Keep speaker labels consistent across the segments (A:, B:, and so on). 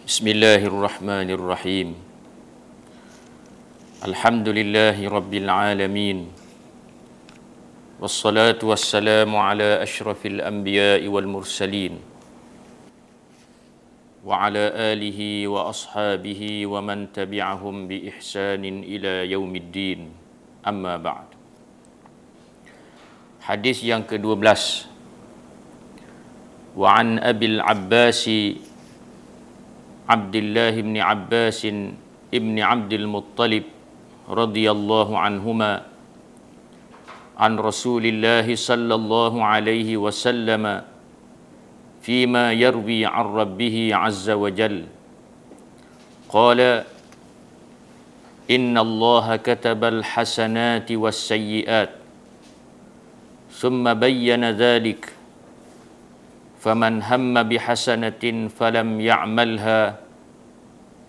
A: Bismillahirrahmanirrahim. Alhamdulillahi rabbil alamin. Wassalatu wassalamu ala asyrafil anbiya'i wal mursalin. Wa ala alihi wa ashabihi wa man tabi'ahum bi ihsanin ila yaumiddin. Amma ba'd. Hadis yang ke-12. Wa an Abil Abbasi Abdullah bin Abbas ibn Abdul Muttalib radhiyallahu anhuma an Rasulillah sallallahu alaihi wasallam fima yarwi an rabbih azza wa jalla qala inna Allah kataba al-hasanati was-sayyi'at thumma bayyana dhalik فمن هم بحسنة فلم يعملها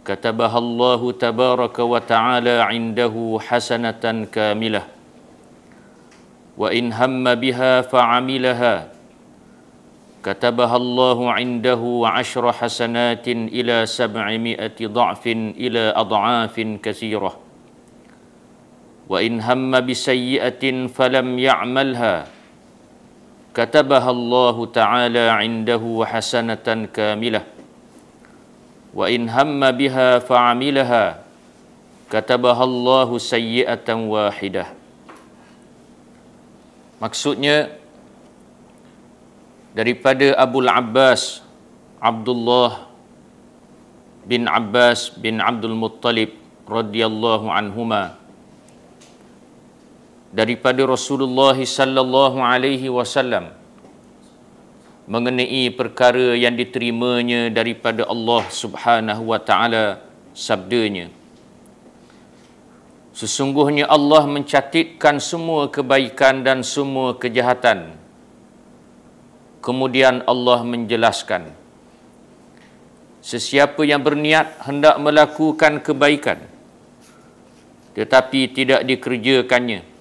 A: كتبها الله تبارك وتعالى عنده حسنة كاملة وإن هم بها فعملها كتبها الله عنده 10 حسنات إلى 700 ضعف إلى أضعاف كثيرة وإن هم بسيئة فلم يعملها كتبها الله تعالى عنده حسنة كاملة وإن هم بها فعملها كتبها الله سيئة واحدة. Maksudnya daripada Abul Abbas Abdullah bin Abbas bin Abdul Muttalib radhiyallahu anhuma daripada Rasulullah sallallahu alaihi wasallam mengenai perkara yang diterimanya daripada Allah Subhanahu wa taala, sabdanya, sesungguhnya Allah mencatatkan semua kebaikan dan semua kejahatan. Kemudian Allah menjelaskan, sesiapa yang berniat hendak melakukan kebaikan tetapi tidak dikerjakannya,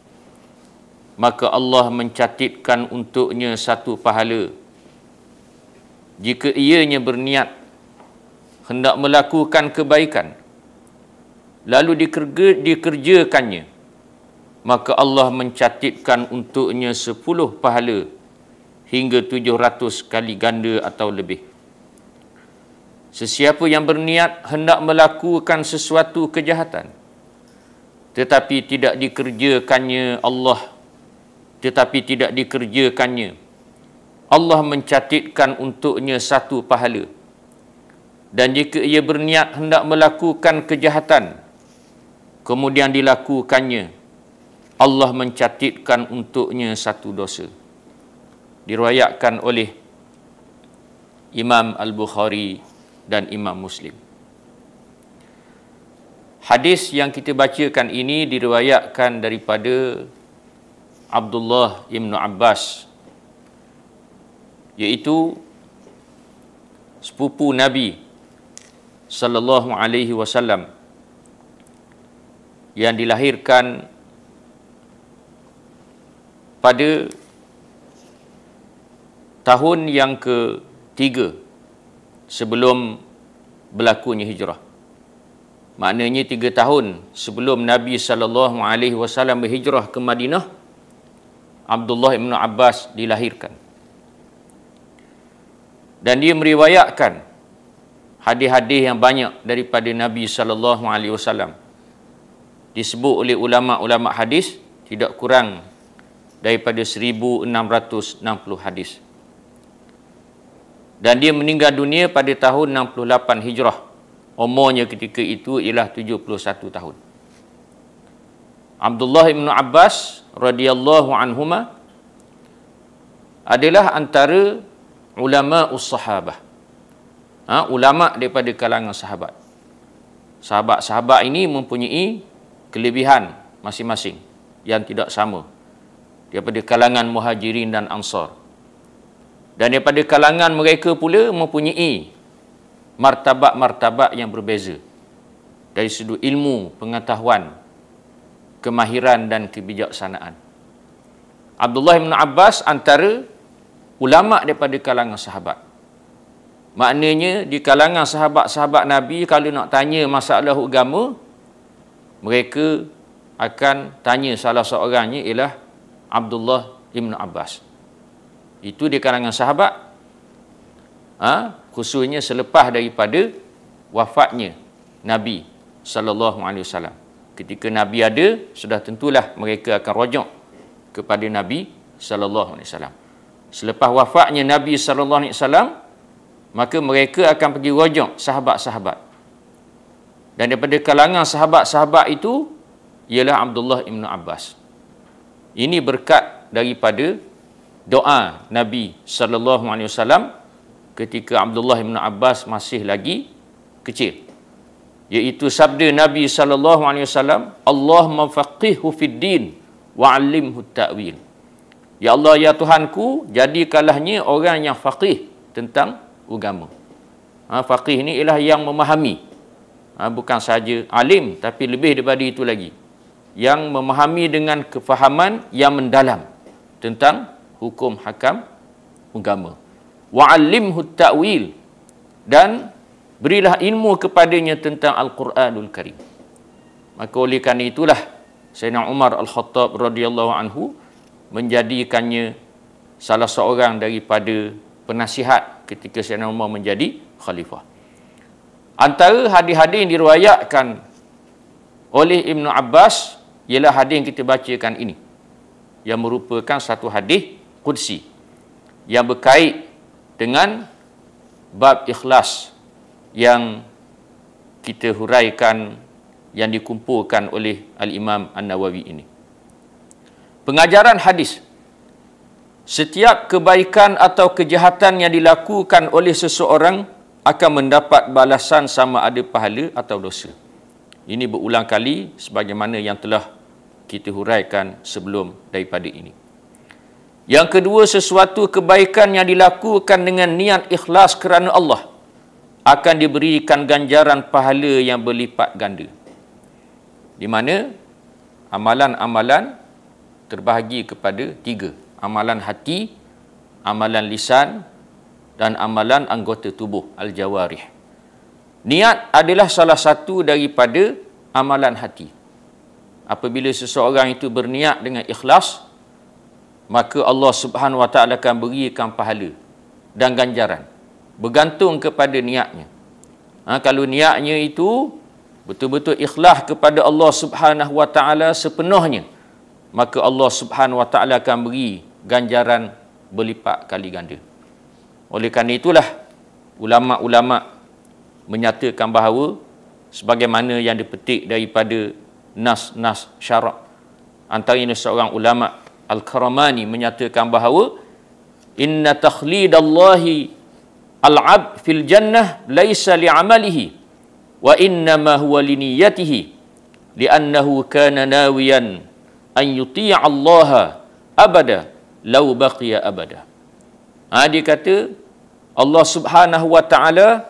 A: maka Allah mencatatkan untuknya satu pahala. Jika ianya berniat hendak melakukan kebaikan lalu dikerjakannya, maka Allah mencatatkan untuknya 10 pahala hingga 700 kali ganda atau lebih. Sesiapa yang berniat hendak melakukan sesuatu kejahatan tetapi tidak dikerjakannya, Allah mencatatkan untuknya satu pahala. Dan jika ia berniat hendak melakukan kejahatan kemudian dilakukannya, Allah mencatatkan untuknya satu dosa. Diriwayatkan oleh Imam Al-Bukhari dan Imam Muslim. Hadis yang kita bacakan ini diriwayatkan daripada Abdullah ibn Abbas, iaitu sepupu Nabi sallallahu alaihi wasallam yang dilahirkan pada tahun yang ke-3 sebelum berlakunya hijrah. Maknanya 3 tahun sebelum Nabi sallallahu alaihi wasallam berhijrah ke Madinah, Abdullah ibn Abbas dilahirkan. Dan dia meriwayatkan hadis-hadis yang banyak daripada Nabi sallallahu alaihi wasallam. Disebut oleh ulama-ulama hadis tidak kurang daripada 1660 hadis. Dan dia meninggal dunia pada tahun 68 Hijrah. Umurnya ketika itu ialah 71 tahun. Abdullah ibn Abbas radhiyallahu anhuma adalah antara ulama us-sahabah. Ulama daripada kalangan sahabat. Sahabat-sahabat ini mempunyai kelebihan masing-masing yang tidak sama. Daripada kalangan Muhajirin dan Ansar. Dan daripada kalangan mereka pula mempunyai martabat-martabat yang berbeza. Dari sudut ilmu, pengetahuan, kemahiran dan kebijaksanaan. Abdullah bin Abbas antara ulama daripada kalangan sahabat. Maknanya di kalangan sahabat-sahabat Nabi kalau nak tanya masalah agama, mereka akan tanya salah seorangnya ialah Abdullah Ibn Abbas. Itu di kalangan sahabat, khususnya selepas daripada wafatnya Nabi sallallahu alaihi wasallam. Ketika Nabi ada, sudah tentulah mereka akan rujuk kepada Nabi sallallahu alaihi wasallam. Selepas wafatnya Nabi sallallahu alaihi wasallam, maka mereka akan pergi rujuk sahabat-sahabat. Dan daripada kalangan sahabat-sahabat itu ialah Abdullah Ibn Abbas. Ini berkat daripada doa Nabi sallallahu alaihi wasallam ketika Abdullah Ibn Abbas masih lagi kecil. Iaitu sabda Nabi sallallahu alaihi wasallam, "Allahumma faqihhu fid din wa 'allimhu ta'wil." Ya Allah, ya Tuhanku, jadikanlahnya orang yang faqih tentang agama. Faqih ni ialah yang memahami. Bukan saja alim, tapi lebih daripada itu lagi. Yang memahami dengan kefahaman yang mendalam tentang hukum hakam agama. Wa 'allimhu ta'wil, dan berilah ilmu kepadanya tentang Al-Quranul Karim. Maka oleh kerana itulah Sayyidina Umar Al-Khattab radhiyallahu anhu menjadikannya salah seorang daripada penasihat ketika Sayyidina Umar menjadi khalifah. Antara hadis-hadis yang diriwayatkan oleh Ibn Abbas ialah hadis yang kita bacakan ini, yang merupakan satu hadis qudsi yang berkait dengan bab ikhlas yang kita huraikan, yang dikumpulkan oleh Al-Imam An-Nawawi ini. Pengajaran hadis: setiap kebaikan atau kejahatan yang dilakukan oleh seseorang akan mendapat balasan sama ada pahala atau dosa. Ini berulang kali sebagaimana yang telah kita huraikan sebelum daripada ini. Yang kedua, sesuatu kebaikan yang dilakukan dengan niat ikhlas kerana Allah akan diberikan ganjaran pahala yang berlipat ganda. Di mana amalan-amalan terbahagi kepada 3. Amalan hati, amalan lisan, dan amalan anggota tubuh, al-jawarih. Niat adalah salah satu daripada amalan hati. Apabila seseorang itu berniat dengan ikhlas, maka Allah Subhanahu Wa Taala akan berikan pahala dan ganjaran, bergantung kepada niatnya. Kalau niatnya itu betul-betul ikhlas kepada Allah Subhanahu Wa Taala sepenuhnya, maka Allah Subhanahu Wa Taala akan beri ganjaran berlipat kali ganda. Oleh kerana itulah ulama-ulama menyatakan bahawa sebagaimana yang dipetik daripada nas-nas syarak, antaranya seorang ulama Al-Karamani menyatakan bahawa inna takhlidallahi al-'abd fil jannah laisa li'amalihi wa innama huwa liniyatihi li'annahu kana nawiyan an yuti'a Allah abada law baqiya abada. Dia kata Allah Subhanahu Wa Taala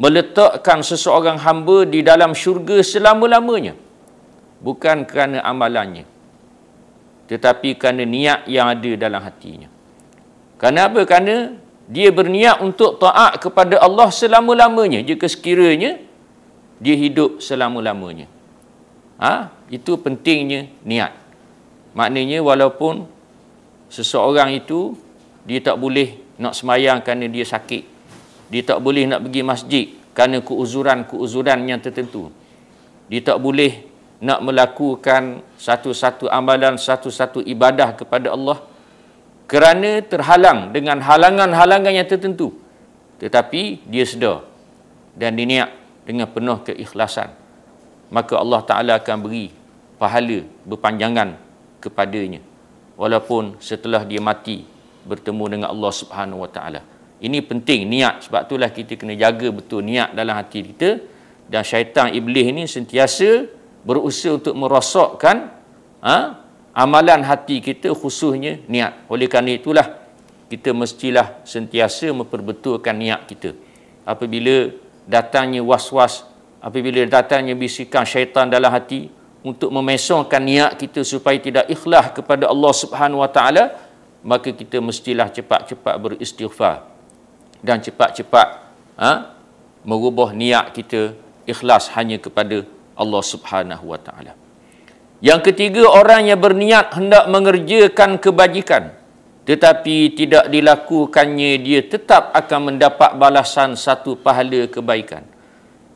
A: meletakkan seseorang hamba di dalam syurga selama-lamanya, bukan kerana amalannya, tetapi kerana niat yang ada dalam hatinya. Kerana apa? Kerana dia berniat untuk taat kepada Allah selama-lamanya, jika sekiranya dia hidup selama-lamanya. Itu pentingnya niat. Maknanya walaupun seseorang itu dia tak boleh nak semayang kerana dia sakit, dia tak boleh nak pergi masjid kerana keuzuran-keuzuran yang tertentu, dia tak boleh nak melakukan satu-satu amalan, satu-satu ibadah kepada Allah kerana terhalang dengan halangan-halangan yang tertentu, tetapi dia sedar dan diniat dengan penuh keikhlasan, maka Allah Ta'ala akan beri pahala berpanjangan kepadanya walaupun setelah dia mati bertemu dengan Allah Subhanahu Wa Taala. Ini penting niat, sebab itulah kita kena jaga betul niat dalam hati kita, dan syaitan iblis ini sentiasa berusaha untuk merosakkan amalan hati kita, khususnya niat. Oleh kerana itulah kita mestilah sentiasa memperbetulkan niat kita. Apabila datangnya was-was, apabila datangnya bisikan syaitan dalam hati untuk memesongkan niat kita supaya tidak ikhlas kepada Allah Subhanahu Wa Taala, maka kita mestilah cepat-cepat beristighfar dan cepat-cepat merubah niat kita ikhlas hanya kepada Allah Subhanahu wa taala. Yang ketiga, orang yang berniat hendak mengerjakan kebajikan tetapi tidak dilakukannya, dia tetap akan mendapat balasan satu pahala kebaikan.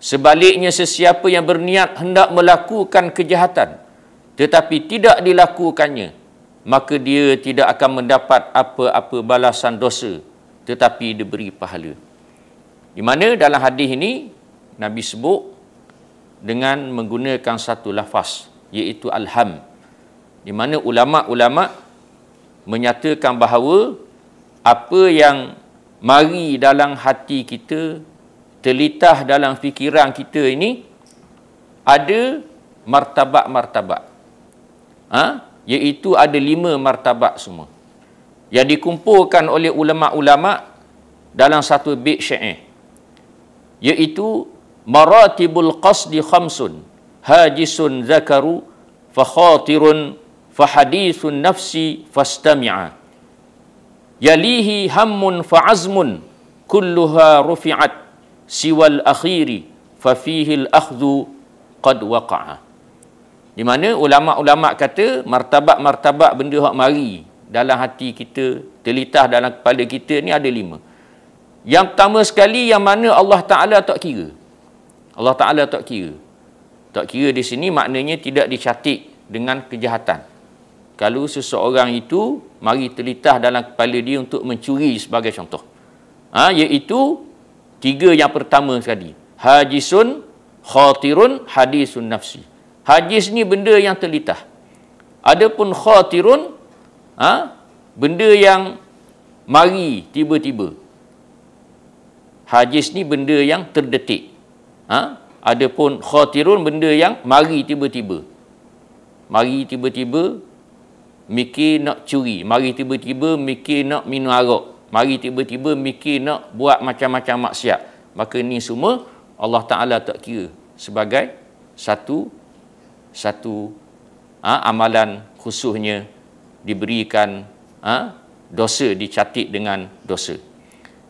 A: Sebaliknya, sesiapa yang berniat hendak melakukan kejahatan tetapi tidak dilakukannya, maka dia tidak akan mendapat apa-apa balasan dosa tetapi diberi pahala. Di mana dalam hadis ini Nabi sebut dengan menggunakan satu lafaz, iaitu alham, di mana ulama-ulama menyatakan bahawa apa yang mari dalam hati kita, terlitah dalam fikiran kita ini, ada martabat-martabat. Iaitu ada 5 martabat semua yang dikumpulkan oleh ulama-ulama dalam satu bait syair, iaitu maratibul qasdi khamsun hajisun zakaru fa khatirun fa hadithun nafsi fastami'a yalihi hammun fa azmun kulluha rufi'at siwal akhiri fa fihi al-akhdhu qad waqa'a. Di mana ulama-ulama kata martabat-martabat benda hak mari dalam hati kita, terlitah dalam kepala kita ni ada 5. Yang pertama sekali, yang mana Allah Ta'ala tak kira. Allah Ta'ala tak kira. Tak kira di sini maknanya tidak dicatat dengan kejahatan. Kalau seseorang itu mari terlitah dalam kepala dia untuk mencuri sebagai contoh. Iaitu 3 yang pertama sekali. Hajisun, khatirun, hadisun nafsi. Hajis ni benda yang terlitah. Adapun khatirun, benda yang mari tiba-tiba. Hajis ni benda yang terdetik. Adapun khatirun, benda yang mari tiba-tiba. Mari tiba-tiba mikir nak curi, mari tiba-tiba mikir nak minum arak, mari tiba-tiba mikir nak buat macam-macam maksiat. Maka ni semua Allah Ta'ala tak kira sebagai satu amalan khususnya diberikan dosa, dicatat dengan dosa.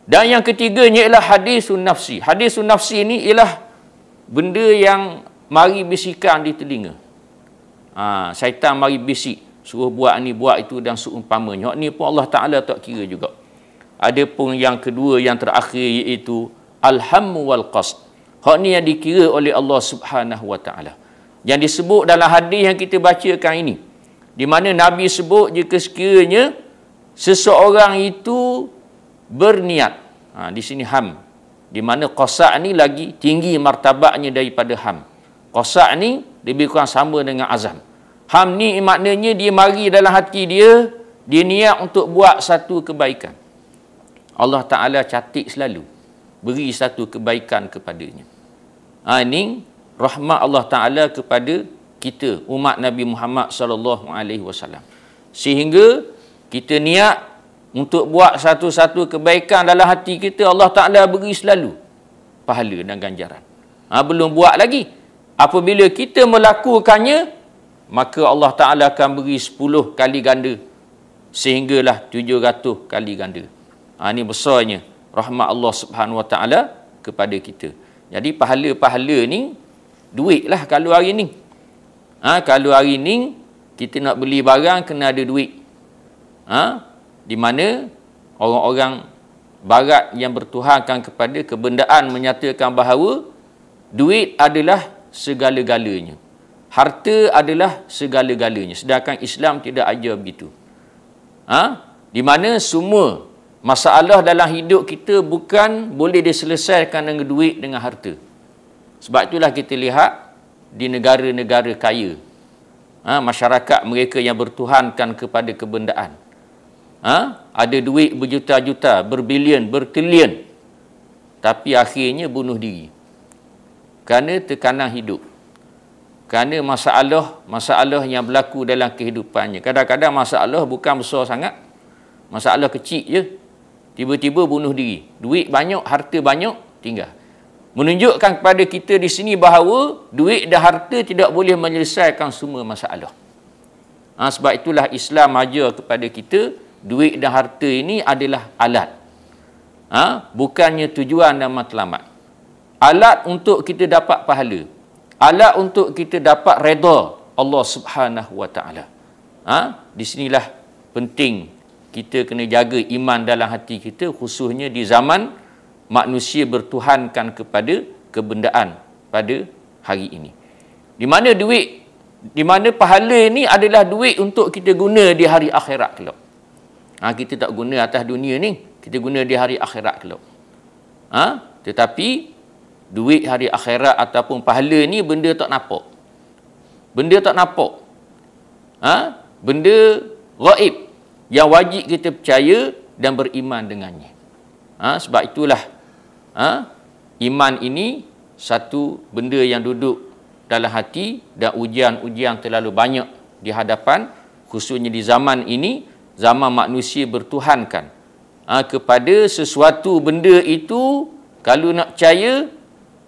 A: Dan yang ketiganya ialah hadisun nafsi. Hadisun nafsi ini ialah benda yang mari bisikan di telinga. Syaitan mari bisik, suruh buat ni, buat itu dan seumpamanya. Hak ni pun Allah Ta'ala tak kira juga. Adapun yang kedua, yang terakhir, iaitu alhammu wal qasd. Hak ni yang dikira oleh Allah Subhanahu wa Ta'ala. Yang disebut dalam hadis yang kita bacakan ini, di mana Nabi sebut jika sekiranya seseorang itu berniat. Di sini ham. Di mana qasad ni lagi tinggi martabatnya daripada ham. Qasad ni lebih kurang sama dengan azam. Ham ni maknanya dia mari dalam hati dia, dia niat untuk buat satu kebaikan. Allah Ta'ala catat selalu, beri satu kebaikan kepadanya. Ini rahmat Allah Ta'ala kepada kita, umat Nabi Muhammad SAW. Sehingga kita niat untuk buat satu-satu kebaikan dalam hati kita, Allah Ta'ala beri selalu pahala dan ganjaran. Belum buat lagi. Apabila kita melakukannya, maka Allah Ta'ala akan beri 10 kali ganda sehinggalah 700 kali ganda. Ini besarnya rahmat Allah Subhanahu Wa Ta'ala kepada kita. Jadi pahala-pahala ni duit lah kalau hari ni. Kalau hari ni kita nak beli barang kena ada duit. Di mana orang-orang barat yang bertuhankan kepada kebendaan menyatakan bahawa duit adalah segala-galanya. Harta adalah segala-galanya. Sedangkan Islam tidak ajar begitu. Di mana semua masalah dalam hidup kita bukan boleh diselesaikan dengan duit, dengan harta. Sebab itulah kita lihat di negara-negara kaya, masyarakat mereka yang bertuhankan kepada kebendaan, ada duit berjuta-juta, berbilion, bertrilion, tapi akhirnya bunuh diri kerana tekanan hidup, kerana masalah yang berlaku dalam kehidupannya. Kadang-kadang masalah bukan besar sangat, masalah kecil je, tiba-tiba bunuh diri. Duit banyak, harta banyak, tinggal. Menunjukkan kepada kita di sini bahawa duit dan harta tidak boleh menyelesaikan semua masalah. Sebab itulah Islam ajar kepada kita, duit dan harta ini adalah alat. Bukannya tujuan dan matlamat. Alat untuk kita dapat pahala. Alat untuk kita dapat redha Allah Subhanahu wa taala. Di sinilah penting kita kena jaga iman dalam hati kita, khususnya di zaman manusia bertuhankan kepada kebendaan pada hari ini. Di mana pahala ini adalah duit untuk kita guna di hari akhirat kelak. Kita tak guna atas dunia ni, kita guna di hari akhirat kelak. Tetapi duit hari akhirat ataupun pahala ni benda tak nampak. Benda tak nampak. Benda gaib yang wajib kita percaya dan beriman dengannya. Sebab itulah iman ini satu benda yang duduk dalam hati, dan ujian-ujian terlalu banyak di hadapan, khususnya di zaman ini, zaman manusia bertuhankan kepada sesuatu benda itu. Kalau nak percaya,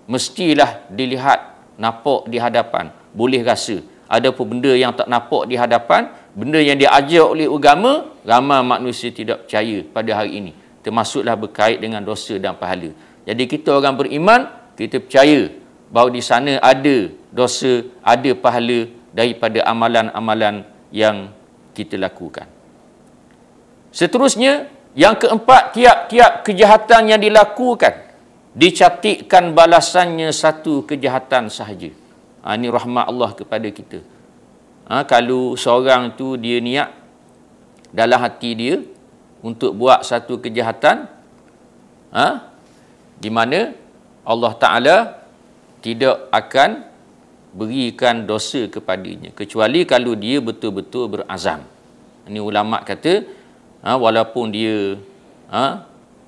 A: mestilah dilihat, nampak di hadapan, boleh rasa. Ada pun benda yang tak nampak di hadapan, benda yang diajar oleh agama, ramai manusia tidak percaya pada hari ini, termasuklah berkait dengan dosa dan pahala. Jadi kita orang beriman, kita percaya bahawa di sana ada dosa, ada pahala daripada amalan-amalan yang kita lakukan. Seterusnya, yang keempat, tiap-tiap kejahatan yang dilakukan dicatatkan balasannya satu kejahatan sahaja. Ini rahmat Allah kepada kita. Kalau seorang tu dia niat dalam hati dia untuk buat satu kejahatan, di mana Allah Ta'ala tidak akan berikan dosa kepadanya, kecuali kalau dia betul-betul berazam. Ini ulama' kata, walaupun dia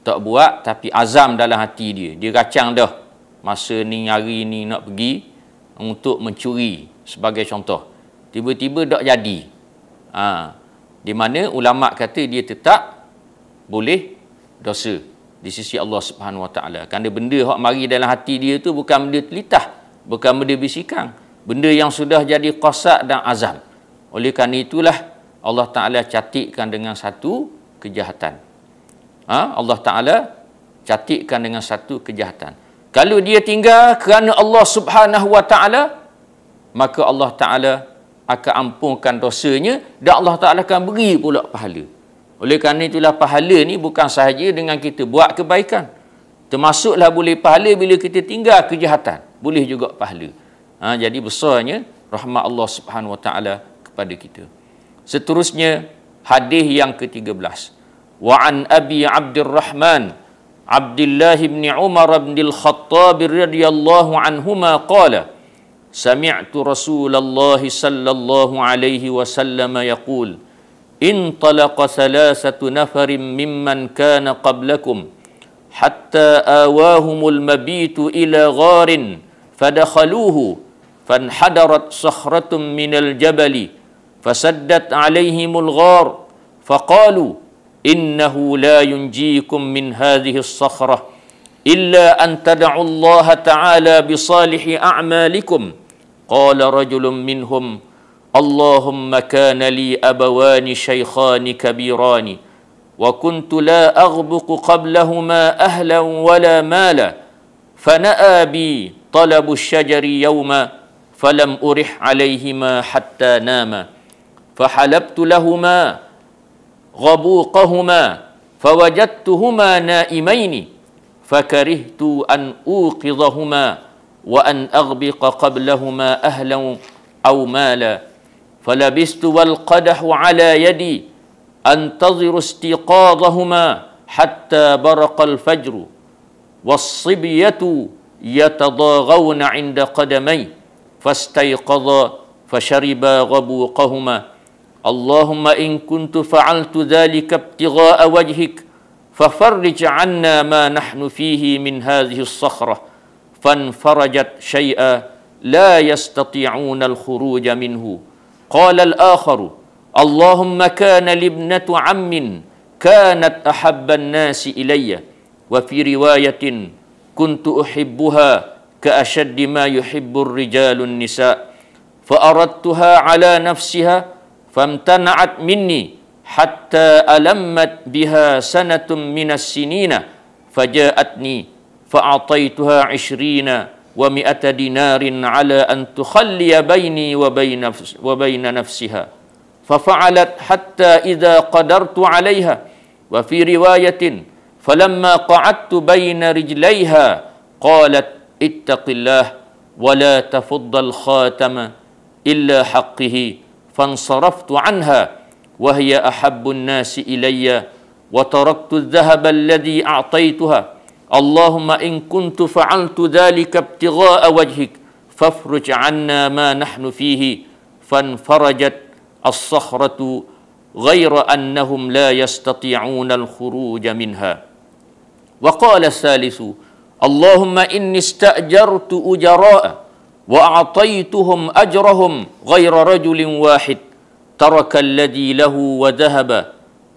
A: tak buat, tapi azam dalam hati dia. Dia racang dah, masa ni, hari ni nak pergi untuk mencuri sebagai contoh. Tiba-tiba tak jadi. Di mana ulama' kata dia tetap boleh dosa di sisi Allah Subhanahu Wa Taala. Kerana benda hak mari dalam hati dia tu bukan benda telitah, bukan benda bisikang, benda yang sudah jadi qasad dan azam. Oleh kerana itulah Allah Ta'ala catatkan dengan satu kejahatan. Allah Ta'ala catatkan dengan satu kejahatan. Kalau dia tinggal kerana Allah Subhanahu Wa Ta'ala, maka Allah Ta'ala akan ampunkan dosanya, dan Allah Ta'ala akan beri pula pahala. Oleh kerana itulah pahala ni bukan sahaja dengan kita buat kebaikan, termasuklah boleh pahala bila kita tinggal kejahatan, boleh juga pahala. Jadi besarnya rahmat Allah Subhanahu Wa Ta'ala kepada kita. Seterusnya, hadis yang ke-13. Wa an Abi Abdurrahman Abdullah bin Umar bin Al-Khattab radhiyallahu anhuma qala sami'tu Rasulullah sallallahu alaihi wasallam yaqul intalaqa thalathatu nafarin mimman kana qablakum hatta awahumul mabitu ila gharin fadakhaluhu fanhadarat sakhratun minal jabali fasaddat alaihimul ghar faqalu innahu la yunjikum min hadhihi as-sakhrah illa an tad'u Allah ta'ala bi salihi a'malikum. Qala rajulun minhum Allahumma kana li abawani shaykhani kabirani wa kuntu la aghbuqu qablahuma ahlan wala mala fana'a bi talabu ash-shajari yawma falam urih alayhima hatta nama fahalabtu lahuma غبوقهما فوجدتهما نائمين فكرهت أن أوقظهما وأن أغبق قبلهما أهلا أو مالا فلبست والقدح على يدي أنتظر استيقاظهما حتى برق الفجر والصبية يتضاغون عند قدمي فاستيقظا فشربا غبوقهما اللهم إن كنت فعلت ذلك ابتغاء وجهك ففرج عنا ما نحن فيه من هذه الصخرة فانفرجت شيئا لا يستطيعون الخروج منه. قال الآخر اللهم كان لابنة عم كانت أحب الناس إلي وفي رواية كنت أحبها كأشد ما يحب الرجال النساء فأردتها على نفسها فامتنعت مني حتى ألمت بها سنة من السنين فجاءتني فأعطيتها 20 و100 دينار على أن تخلي بيني وبين نفسها ففعلت حتى إذا قدرت عليها وفي رواية فلما قعدت بين رجليها قالت اتق الله ولا تفض الخاتم إلا حقه فانصرفت عنها وهي أحب الناس إلي وتركت الذهب الذي أعطيتها اللهم إن كنت فعلت ذلك ابتغاء وجهك فافرج عنا ما نحن فيه فانفرجت الصخرة غير أنهم لا يستطيعون الخروج منها وقال الثالث اللهم إني استأجرت أجراء وأعطيتهم أجرهم غير رجل واحد ترك الذي له وذهب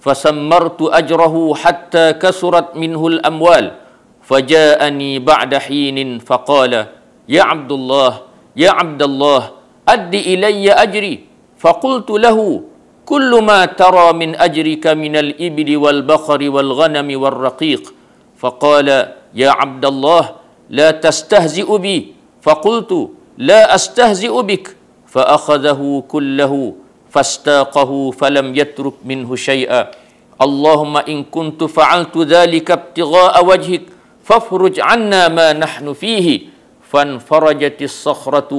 A: فسمرت أجره حتى كثرت منه الأموال فجاءني بعد حين فقال يا عبد الله أد إلي أجري فقلت له كل ما ترى من أجرك من الإبل والبقر والغنم والرقيق فقال يا عبد الله لا تستهزئ بي فقلت لا أستهزئ بك فأخذه كله فاستاقه فلم يترك منه شيئا اللهم إن كنت فعلت ذلك ابتغاء وجهك فافرج عنا ما نحن فيه فانفرجت الصخرة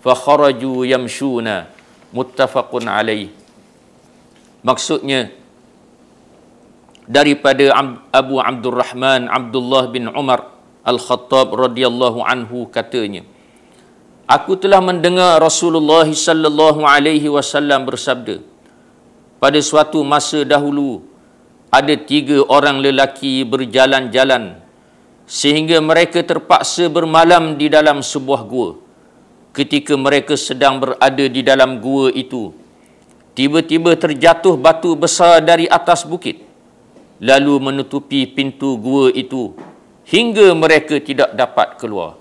A: فخرجوا يمشون متفق عليه. Maksudnya daripada Abu Abdurrahman Abdullah bin Umar Al-Khattab radhiyallahu anhu katanya, aku telah mendengar Rasulullah sallallahu alaihi wasallam bersabda, pada suatu masa dahulu ada 3 orang lelaki berjalan-jalan sehingga mereka terpaksa bermalam di dalam sebuah gua. Ketika mereka sedang berada di dalam gua itu, tiba-tiba terjatuh batu besar dari atas bukit, lalu menutupi pintu gua itu hingga mereka tidak dapat keluar.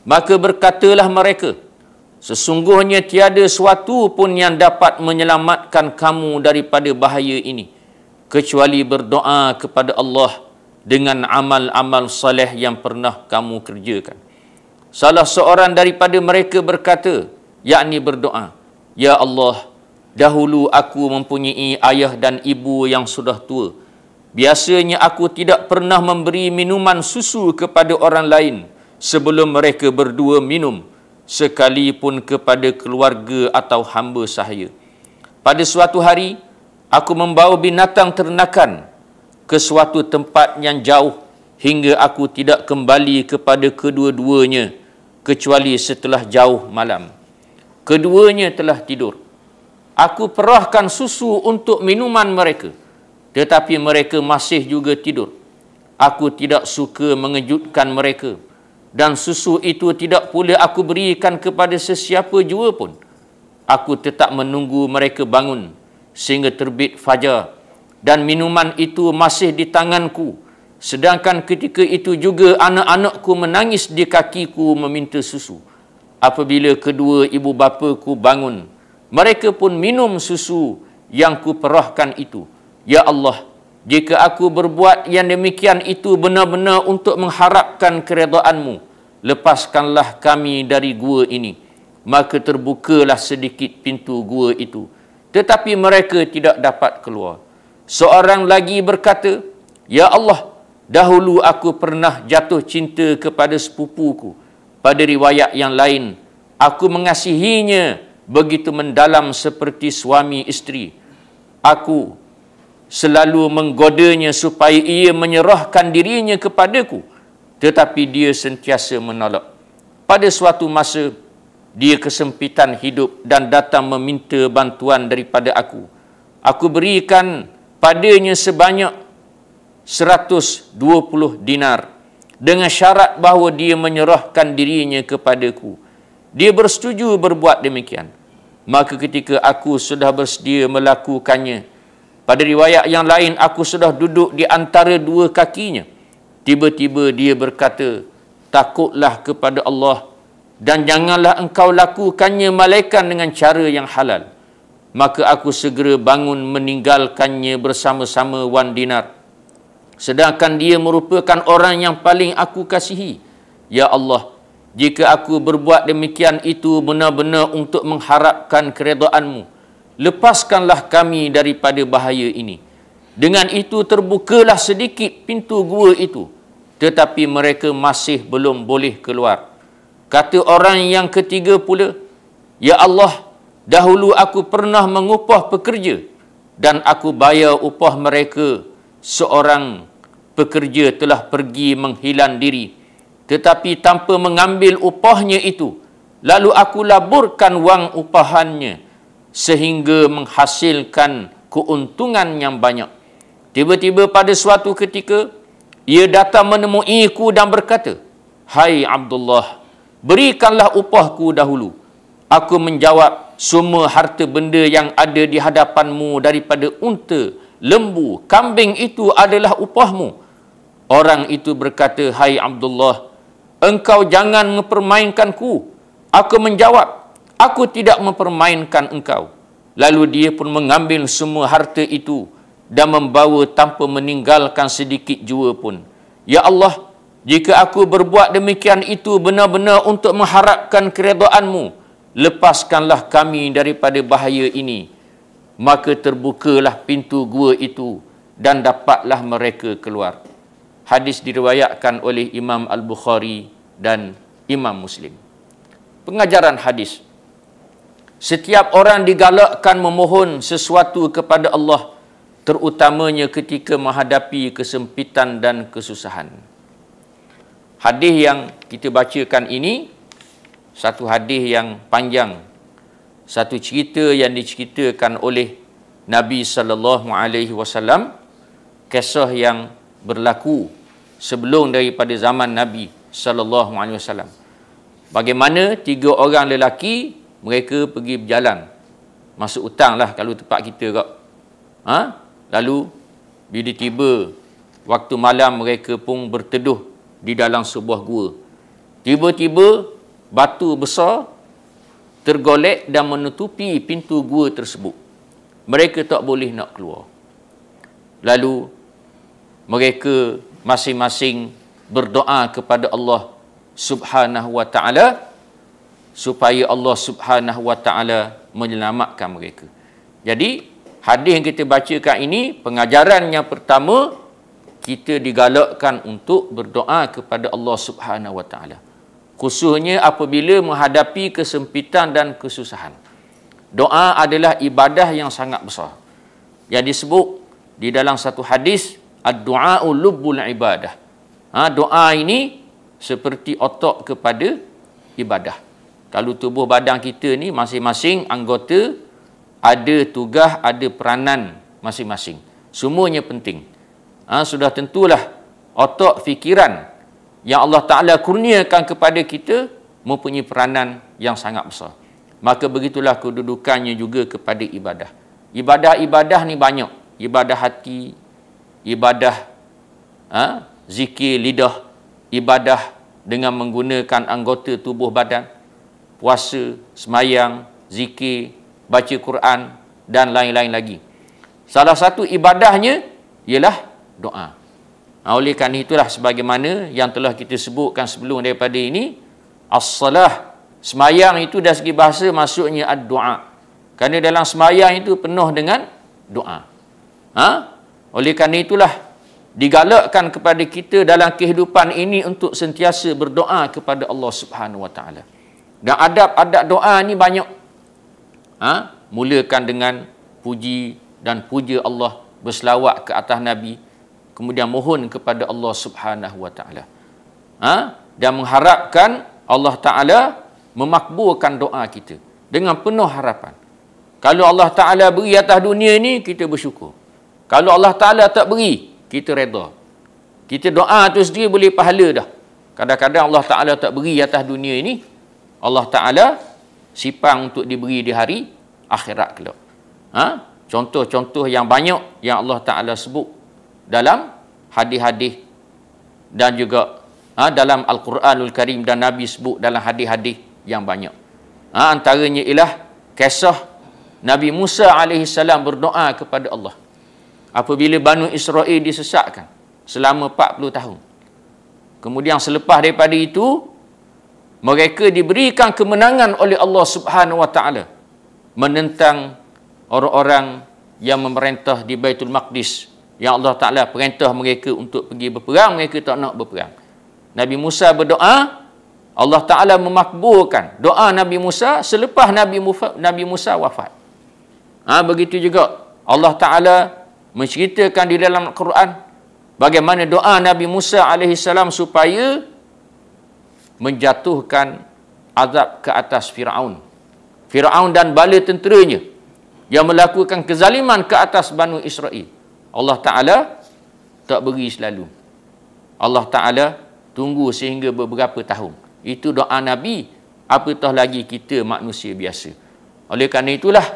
A: Maka berkatalah mereka, sesungguhnya tiada sesuatu pun yang dapat menyelamatkan kamu daripada bahaya ini, kecuali berdoa kepada Allah dengan amal-amal soleh yang pernah kamu kerjakan. Salah seorang daripada mereka berkata, yakni berdoa, ya Allah, dahulu aku mempunyai ayah dan ibu yang sudah tua. Biasanya aku tidak pernah memberi minuman susu kepada orang lain sebelum mereka berdua minum, sekalipun kepada keluarga atau hamba sahaya. Pada suatu hari, aku membawa binatang ternakan ke suatu tempat yang jauh hingga aku tidak kembali kepada kedua-duanya kecuali setelah jauh malam. Keduanya telah tidur. Aku perahkan susu untuk minuman mereka, tetapi mereka masih juga tidur. Aku tidak suka mengejutkan mereka, dan susu itu tidak pula aku berikan kepada sesiapa jua pun. Aku tetap menunggu mereka bangun sehingga terbit fajar, dan minuman itu masih di tanganku. Sedangkan ketika itu juga anak-anakku menangis di kakiku meminta susu. Apabila kedua ibu bapaku bangun, mereka pun minum susu yang kuperahkan itu. Ya Allah, jika aku berbuat yang demikian itu benar-benar untuk mengharapkan keredaan-Mu, lepaskanlah kami dari gua ini. Maka terbukalah sedikit pintu gua itu, tetapi mereka tidak dapat keluar. Seorang lagi berkata, ya Allah, dahulu aku pernah jatuh cinta kepada sepupuku. Pada riwayat yang lain, aku mengasihinya begitu mendalam seperti suami isteri. Aku selalu menggodanya supaya ia menyerahkan dirinya kepadaku, tetapi dia sentiasa menolak. Pada suatu masa, dia kesempitan hidup dan datang meminta bantuan daripada aku. Aku berikan padanya sebanyak 120 dinar dengan syarat bahawa dia menyerahkan dirinya kepadaku. Dia bersetuju berbuat demikian. Maka ketika aku sudah bersedia melakukannya, pada riwayat yang lain aku sudah duduk di antara 2 kakinya, tiba-tiba dia berkata, takutlah kepada Allah dan janganlah engkau lakukannya malaikat dengan cara yang halal. Maka aku segera bangun meninggalkannya bersama-sama Wan Dinar. sedangkan dia merupakan orang yang paling aku kasihi. Ya Allah, jika aku berbuat demikian itu benar-benar untuk mengharapkan keredaan-Mu, lepaskanlah kami daripada bahaya ini. Dengan itu terbukalah sedikit pintu gua itu, tetapi mereka masih belum boleh keluar. Kata orang yang ketiga pula, Ya Allah, dahulu aku pernah mengupah pekerja dan aku bayar upah mereka. Seorang pekerja telah pergi menghilang diri, tetapi tanpa mengambil upahnya itu, lalu aku laburkan wang upahannya sehingga menghasilkan keuntungan yang banyak. Tiba-tiba pada suatu ketika, ia datang menemuiku dan berkata, Hai Abdullah, berikanlah upahku dahulu. Aku menjawab, semua harta benda yang ada di hadapanmu daripada unta, lembu, kambing itu adalah upahmu. Orang itu berkata, Hai Abdullah, engkau jangan mempermainkanku. Aku menjawab, aku tidak mempermainkan engkau. Lalu dia pun mengambil semua harta itu dan membawa tanpa meninggalkan sedikit jua pun. Ya Allah, jika aku berbuat demikian itu benar-benar untuk mengharapkan keredaan-Mu, lepaskanlah kami daripada bahaya ini. Maka terbukalah pintu gua itu dan dapatlah mereka keluar. Hadis diriwayatkan oleh Imam Al-Bukhari dan Imam Muslim. Pengajaran hadis. Setiap orang digalakkan memohon sesuatu kepada Allah, terutamanya ketika menghadapi kesempitan dan kesusahan. Hadis yang kita bacakan ini, satu hadis yang panjang, satu cerita yang diceritakan oleh Nabi SAW, kisah yang berlaku sebelum daripada zaman Nabi SAW. Bagaimana 3 orang lelaki, mereka pergi berjalan, masuk hutang lah kalau tempat kita kot. Lalu bila tiba waktu malam, mereka pun berteduh di dalam sebuah gua. Tiba-tiba batu besar tergolek dan menutupi pintu gua tersebut. Mereka tak boleh nak keluar. Lalu mereka masing-masing berdoa kepada Allah Subhanahu wa ta'ala supaya Allah Subhanahu wa ta'ala menyelamatkan mereka. Jadi hadis yang kita bacakan ini, pengajaran yang pertama, kita digalakkan untuk berdoa kepada Allah Subhanahu wa ta'ala, khususnya apabila menghadapi kesempitan dan kesusahan. Doa adalah ibadah yang sangat besar, yang disebut di dalam satu hadis, ad-du'a'u lubbul ibadah. Doa ini seperti otak kepada ibadah. Kalau tubuh badan kita ni, masing-masing anggota ada tugas, ada peranan masing-masing. Semuanya penting. Sudah tentulah otak fikiran yang Allah Ta'ala kurniakan kepada kita mempunyai peranan yang sangat besar. Maka begitulah kedudukannya juga kepada ibadah. Ibadah-ibadah ni banyak. Ibadah hati, ibadah zikir lidah, ibadah dengan menggunakan anggota tubuh badan, puasa, semayang, zikir, baca Quran dan lain-lain lagi. Salah satu ibadahnya ialah doa. Oleh kerana itulah sebagaimana yang telah kita sebutkan sebelum daripada ini, as-salah, semayang itu dari segi bahasa maksudnya ad-doa. Kerana dalam semayang itu penuh dengan doa. Oleh kerana itulah digalakkan kepada kita dalam kehidupan ini untuk sentiasa berdoa kepada Allah Subhanahu wa ta'ala. Dan adab-adab doa ni banyak. Mulakan dengan puji dan puja Allah, berselawat ke atas Nabi, kemudian mohon kepada Allah Subhanahu wa ta'ala. Dan mengharapkan Allah Ta'ala memakbulkan doa kita dengan penuh harapan. Kalau Allah Ta'ala beri atas dunia ni, kita bersyukur. Kalau Allah Ta'ala tak beri, kita reda. Kita doa tu sendiri boleh pahala dah. Kadang-kadang Allah Ta'ala tak beri atas dunia ini, Allah Ta'ala sipang untuk diberi di hari akhirat kelak. Contoh-contoh yang banyak yang Allah Ta'ala sebut dalam hadis-hadis dan juga dalam Al-Quranul Karim, dan Nabi sebut dalam hadis-hadis yang banyak. Antaranya ialah kisah Nabi Musa AS berdoa kepada Allah apabila Banu Israel disesatkan. selama 40 tahun. Kemudian selepas daripada itu, mereka diberikan kemenangan oleh Allah Subhanahu Wa Taala menentang orang-orang yang memerintah di Baitul Maqdis, yang Allah Ta'ala perintah mereka untuk pergi berperang, mereka tak nak berperang. Nabi Musa berdoa, Allah Ta'ala memakbulkan doa Nabi Musa selepas Nabi Musa wafat. Begitu juga Allah Ta'ala menceritakan di dalam Al-Quran bagaimana doa Nabi Musa AS supaya menjatuhkan azab ke atas Fir'aun dan bala tenteranya yang melakukan kezaliman ke atas Banu Israel. Allah Ta'ala tak beri selalu. Allah Ta'ala tunggu sehingga beberapa tahun. Itu doa Nabi, apatah lagi kita manusia biasa. Oleh kerana itulah,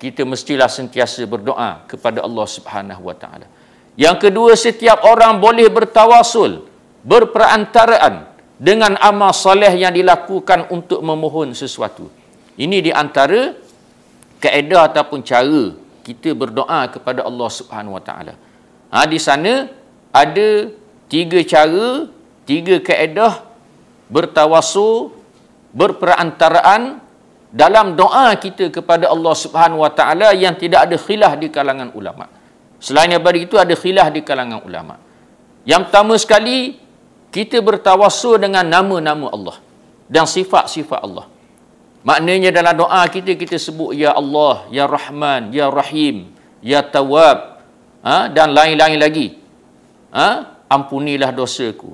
A: kita mestilah sentiasa berdoa kepada Allah Subhanahu Wa Ta'ala. Yang kedua, setiap orang boleh bertawasul, berperantaraan dengan amal soleh yang dilakukan untuk memohon sesuatu. Ini di antara kaedah ataupun cara kita berdoa kepada Allah Subhanahu Wa Taala. Di sana ada 3 cara, 3 kaedah bertawasul, berperantaraan dalam doa kita kepada Allah Subhanahu Wa Taala yang tidak ada khilaf di kalangan ulama. Selain daripada itu ada khilaf di kalangan ulama. Yang pertama sekali, kita bertawasul dengan nama-nama Allah dan sifat-sifat Allah. Maknanya dalam doa kita sebut Ya Allah, Ya Rahman, Ya Rahim, Ya Tawwab, dan lain-lain lagi. Ampunilah dosaku,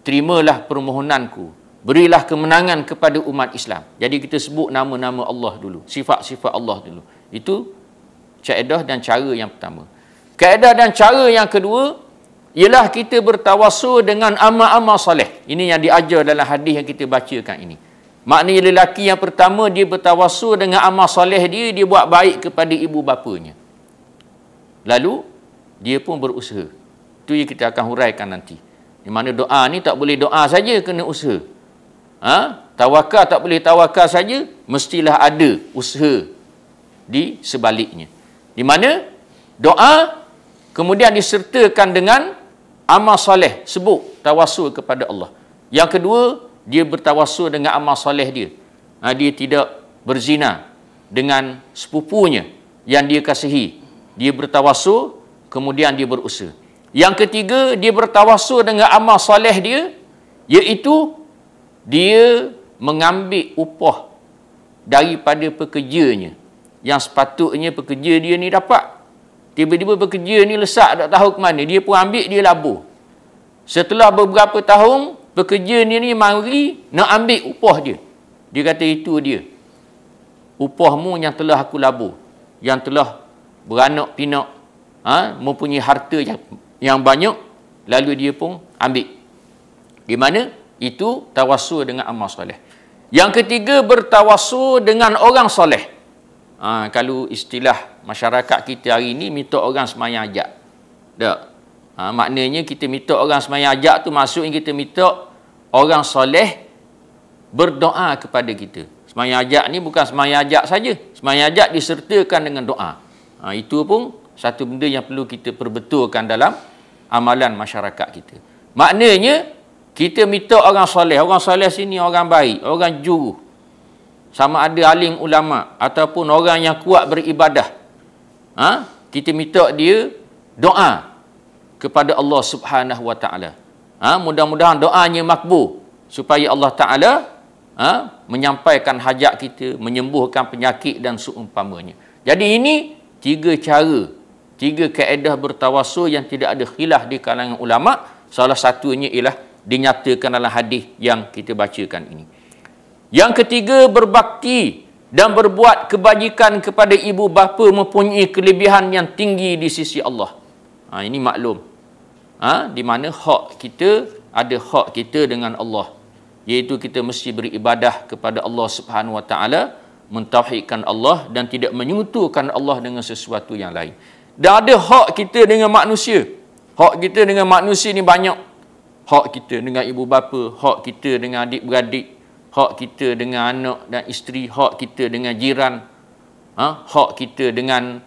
A: terimalah permohonanku, berilah kemenangan kepada umat Islam. Jadi kita sebut nama-nama Allah dulu, sifat-sifat Allah dulu. Itu kaedah dan cara yang pertama. Kaedah dan cara yang kedua ialah kita bertawasul dengan amal-amal soleh. Ini yang diajar dalam hadis yang kita bacakan ini. Maknanya lelaki yang pertama, dia bertawasul dengan amal soleh dia buat baik kepada ibu bapanya. Lalu, dia pun berusaha. Itu yang kita akan huraikan nanti. Di mana doa ni tak boleh doa saja, kena usaha. Tawakal tak boleh tawakal saja, mestilah ada usaha di sebaliknya. Di mana doa kemudian disertakan dengan amal soleh, sebut tawasul kepada Allah. Yang kedua, dia bertawasul dengan amal soleh dia. Dia tidak berzina dengan sepupunya yang dia kasihi. Dia bertawasul, kemudian dia berusaha. Yang ketiga, dia bertawasul dengan amal soleh dia, iaitu dia mengambil upah daripada pekerjanya yang sepatutnya pekerja dia ni dapat. Tiba-tiba pekerja ni lesak tak tahu ke mana, dia pun ambil, dia labur. Setelah beberapa tahun, pekerja ni mari nak ambil upah dia. Dia kata, itu dia upahmu yang telah aku labur, yang telah beranak pinak, mempunyai harta yang banyak, lalu dia pun ambil. Di mana? Itu tawasul dengan amal soleh. Yang ketiga, bertawasul dengan orang soleh. Kalau istilah masyarakat kita hari ini, minta orang semayang ajak. Tak? Maknanya kita minta orang semayang ajak tu maksudnya kita minta orang soleh berdoa kepada kita. Semayang ajak ni bukan semayang ajak saja. Semayang ajak disertakan dengan doa. Itu pun satu benda yang perlu kita perbetulkan dalam amalan masyarakat kita. Maknanya kita minta orang soleh. Orang soleh sini orang baik, orang juru. Sama ada alim ulama ataupun orang yang kuat beribadah. Kita minta dia doa kepada Allah Subhanahu Wa Taala. Mudah-mudahan doanya makbul supaya Allah Taala menyampaikan hajat kita, menyembuhkan penyakit dan seumpamanya. Jadi ini 3 cara, 3 kaedah bertawasul yang tidak ada khilaf di kalangan ulama. Salah satunya ialah dinyatakan dalam hadis yang kita bacakan ini. Yang ketiga, berbakti dan berbuat kebajikan kepada ibu bapa mempunyai kelebihan yang tinggi di sisi Allah. Ini maklum. Di mana hak kita, ada hak kita dengan Allah. Iaitu kita mesti beribadah kepada Allah Subhanahu Wa Taala, mentauhidkan Allah dan tidak menyekutukan Allah dengan sesuatu yang lain. Dan ada hak kita dengan manusia. Hak kita dengan manusia ni banyak. Hak kita dengan ibu bapa, hak kita dengan adik-beradik, hak kita dengan anak dan isteri, hak kita dengan jiran, hak kita dengan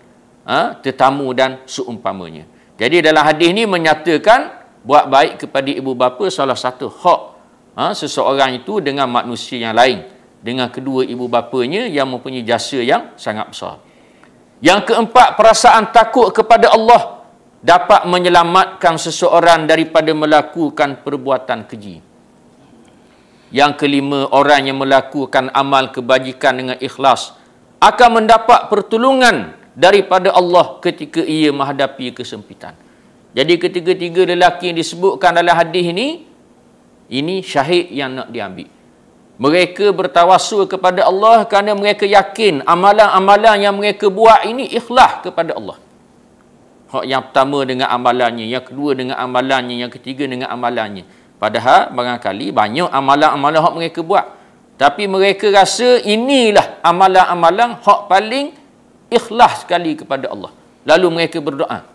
A: tetamu dan seumpamanya. Jadi dalam hadis ni menyatakan buat baik kepada ibu bapa salah satu hak seseorang itu dengan manusia yang lain, dengan kedua ibu bapanya yang mempunyai jasa yang sangat besar. Yang keempat, perasaan takut kepada Allah dapat menyelamatkan seseorang daripada melakukan perbuatan keji. Yang kelima, orang yang melakukan amal kebajikan dengan ikhlas akan mendapat pertolongan daripada Allah ketika ia menghadapi kesempitan. Jadi ketiga-tiga lelaki yang disebutkan dalam hadis ini syahid yang nak diambil. Mereka bertawassul kepada Allah kerana mereka yakin amalan-amalan yang mereka buat ini ikhlas kepada Allah. Hak yang pertama dengan amalannya, yang kedua dengan amalannya, yang ketiga dengan amalannya. Padahal barangkali banyak amalan-amalan hak mereka buat. Tapi mereka rasa inilah amalan-amalan hak paling ikhlas sekali kepada Allah. Lalu mereka berdoa.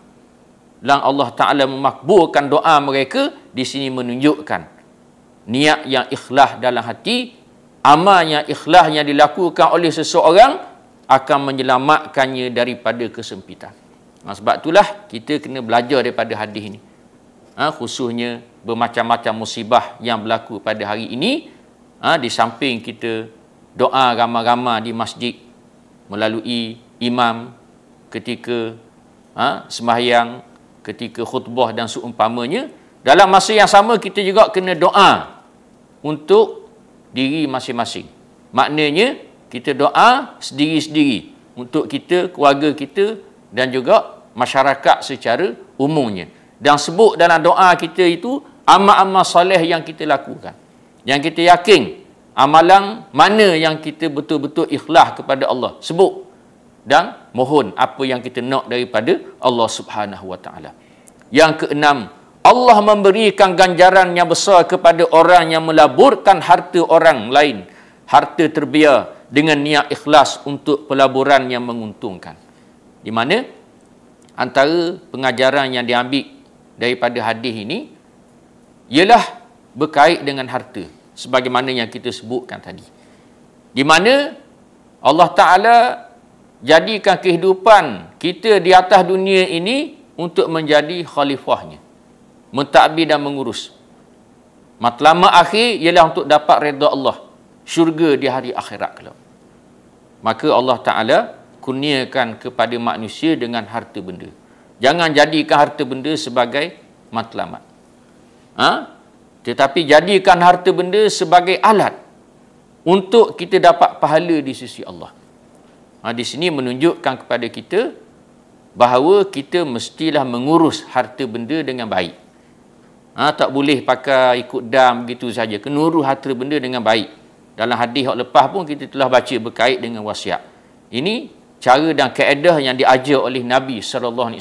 A: Dan Allah Ta'ala memakbulkan doa mereka. Di sini menunjukkan niat yang ikhlas dalam hati, amal yang ikhlas yang dilakukan oleh seseorang akan menyelamatkannya daripada kesempitan. Sebab itulah kita kena belajar daripada hadis ini. Khususnya bermacam-macam musibah yang berlaku pada hari ini. Di samping kita doa ramai-ramai di masjid melalui imam ketika sembahyang, ketika khutbah dan seumpamanya, dalam masa yang sama kita juga kena doa untuk diri masing-masing. Maknanya kita doa sendiri-sendiri untuk kita, keluarga kita dan juga masyarakat secara umumnya. Dan sebut dalam doa kita itu amal-amal soleh yang kita lakukan. Yang kita yakin amalan mana yang kita betul-betul ikhlas kepada Allah. Sebut dan mohon apa yang kita nak daripada Allah Subhanahu Wa Taala. Yang keenam, Allah memberikan ganjaran yang besar kepada orang yang melaburkan harta orang lain, harta terbiar dengan niat ikhlas untuk pelaburan yang menguntungkan. Di mana antara pengajaran yang diambil daripada hadis ini ialah berkait dengan harta, sebagaimana yang kita sebutkan tadi. Di mana Allah Ta'ala jadikan kehidupan kita di atas dunia ini untuk menjadi khalifahnya, mentadbir dan mengurus. Matlamat akhir ialah untuk dapat redha Allah, syurga di hari akhirat kelak. Maka Allah Ta'ala kurniakan kepada manusia dengan harta benda. Jangan jadikan harta benda sebagai matlamat. Tetapi jadikan harta benda sebagai alat untuk kita dapat pahala di sisi Allah. Di sini menunjukkan kepada kita bahawa kita mestilah mengurus harta benda dengan baik. Tak boleh pakai ikut dam begitu saja. Kena urus harta benda dengan baik. Dalam hadis yang lepas pun kita telah baca berkait dengan wasiat. Ini cara dan kaedah yang diajar oleh Nabi SAW,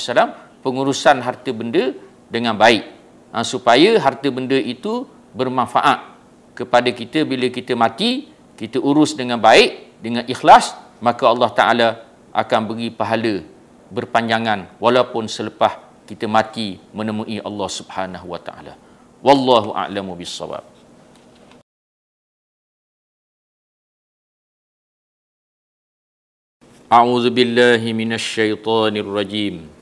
A: pengurusan harta benda dengan baik. Supaya harta benda itu bermanfaat kepada kita bila kita mati, kita urus dengan baik, dengan ikhlas, maka Allah Ta'ala akan beri pahala berpanjangan walaupun selepas kita mati menemui Allah Subhanahu Wa Ta'ala. Wallahu a'lamu bis-shawab. A'udzu billahi minasy syaithanir rajim.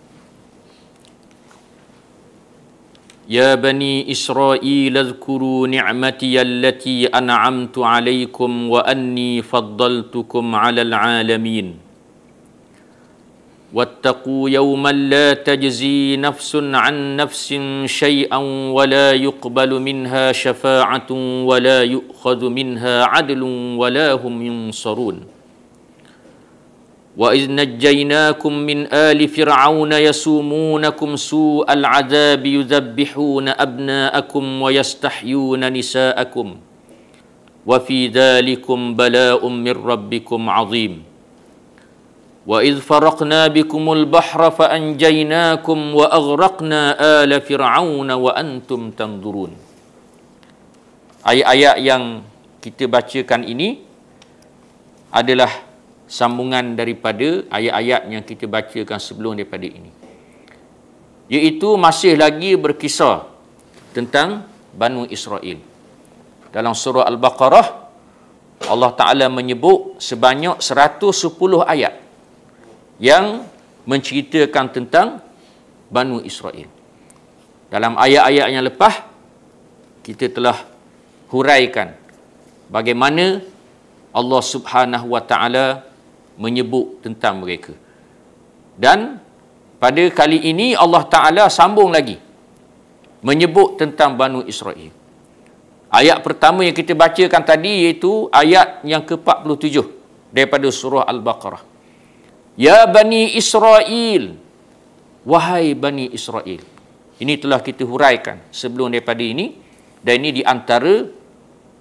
A: Ya bani Israil adhkuru ni'mati allati an'amtu 'alaikum wa anni faddaltukum 'alal 'alamin. Wattaqu yawman la tajzi nafsun 'an nafsin syai'an wa la yuqbalu minha syafa'atun wa la yu'khadhu minha 'adlun wa la hum yunsarun. Wa idh najjaynakum min ali fir'auna yasumunakum su'al 'adzabi yudhabbihuna abna'akum wa yastahyuna nisa'akum wa fi dhalikum bala'un min rabbikum 'azim. Wa idh faraqna bikumul bahra fa anjaynakum wa aghraqna ala fir'auna wa antum tanzurun. Ayat-ayat yang kita bacakan ini adalah sambungan daripada ayat-ayat yang kita bacakan sebelum daripada ini, iaitu masih lagi berkisah tentang Banu Israel. Dalam surah Al-Baqarah, Allah Ta'ala menyebut sebanyak 110 ayat yang menceritakan tentang Banu Israel. Dalam ayat-ayat yang lepas, kita telah huraikan bagaimana Allah Subhanahu wa taala menyebut tentang mereka. Dan pada kali ini Allah Taala sambung lagi menyebut tentang Banu Israel. Ayat pertama yang kita bacakan tadi iaitu ayat yang ke-47 daripada surah Al-Baqarah. Ya Bani Israel, wahai Bani Israel. Ini telah kita huraikan sebelum daripada ini, dan ini di antara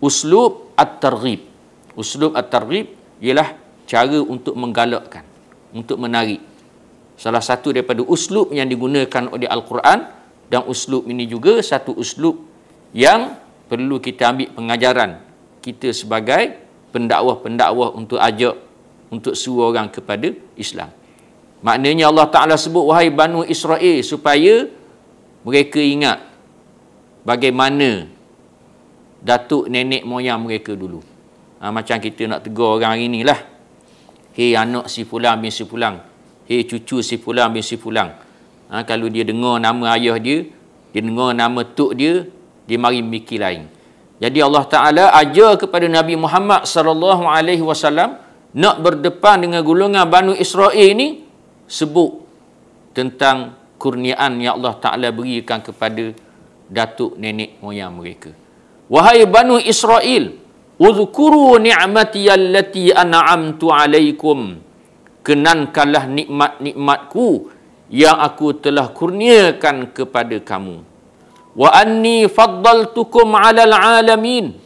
A: uslub at-targhib. Uslub at-targhib ialah cara untuk menggalakkan, untuk menarik. Salah satu daripada uslub yang digunakan oleh Al-Quran, dan uslub ini juga satu uslub yang perlu kita ambil pengajaran kita sebagai pendakwah-pendakwah untuk ajak, untuk suruh orang kepada Islam. Maknanya Allah Ta'ala sebut, wahai Banu Israel, supaya mereka ingat bagaimana datuk nenek moyang mereka dulu. Macam kita nak tegur orang hari ni lah. Hei anak si fulan bin si fulan. Hei cucu si fulan bin si fulan. Kalau dia dengar nama ayah dia, dia dengar nama tok dia, dia mari mikir lain. Jadi Allah Ta'ala ajar kepada Nabi Muhammad SAW nak berdepan dengan golongan Banu Israel ini, sebut tentang kurniaan yang Allah Ta'ala berikan kepada datuk nenek moyang mereka. Wahai Banu Israel, uzkuru ni'mati allati an'amtu alaikum. Kenankanlah nikmat-nikmatku yang aku telah kurniakan kepada kamu. Wa anni faddaltukum 'alal 'alamin.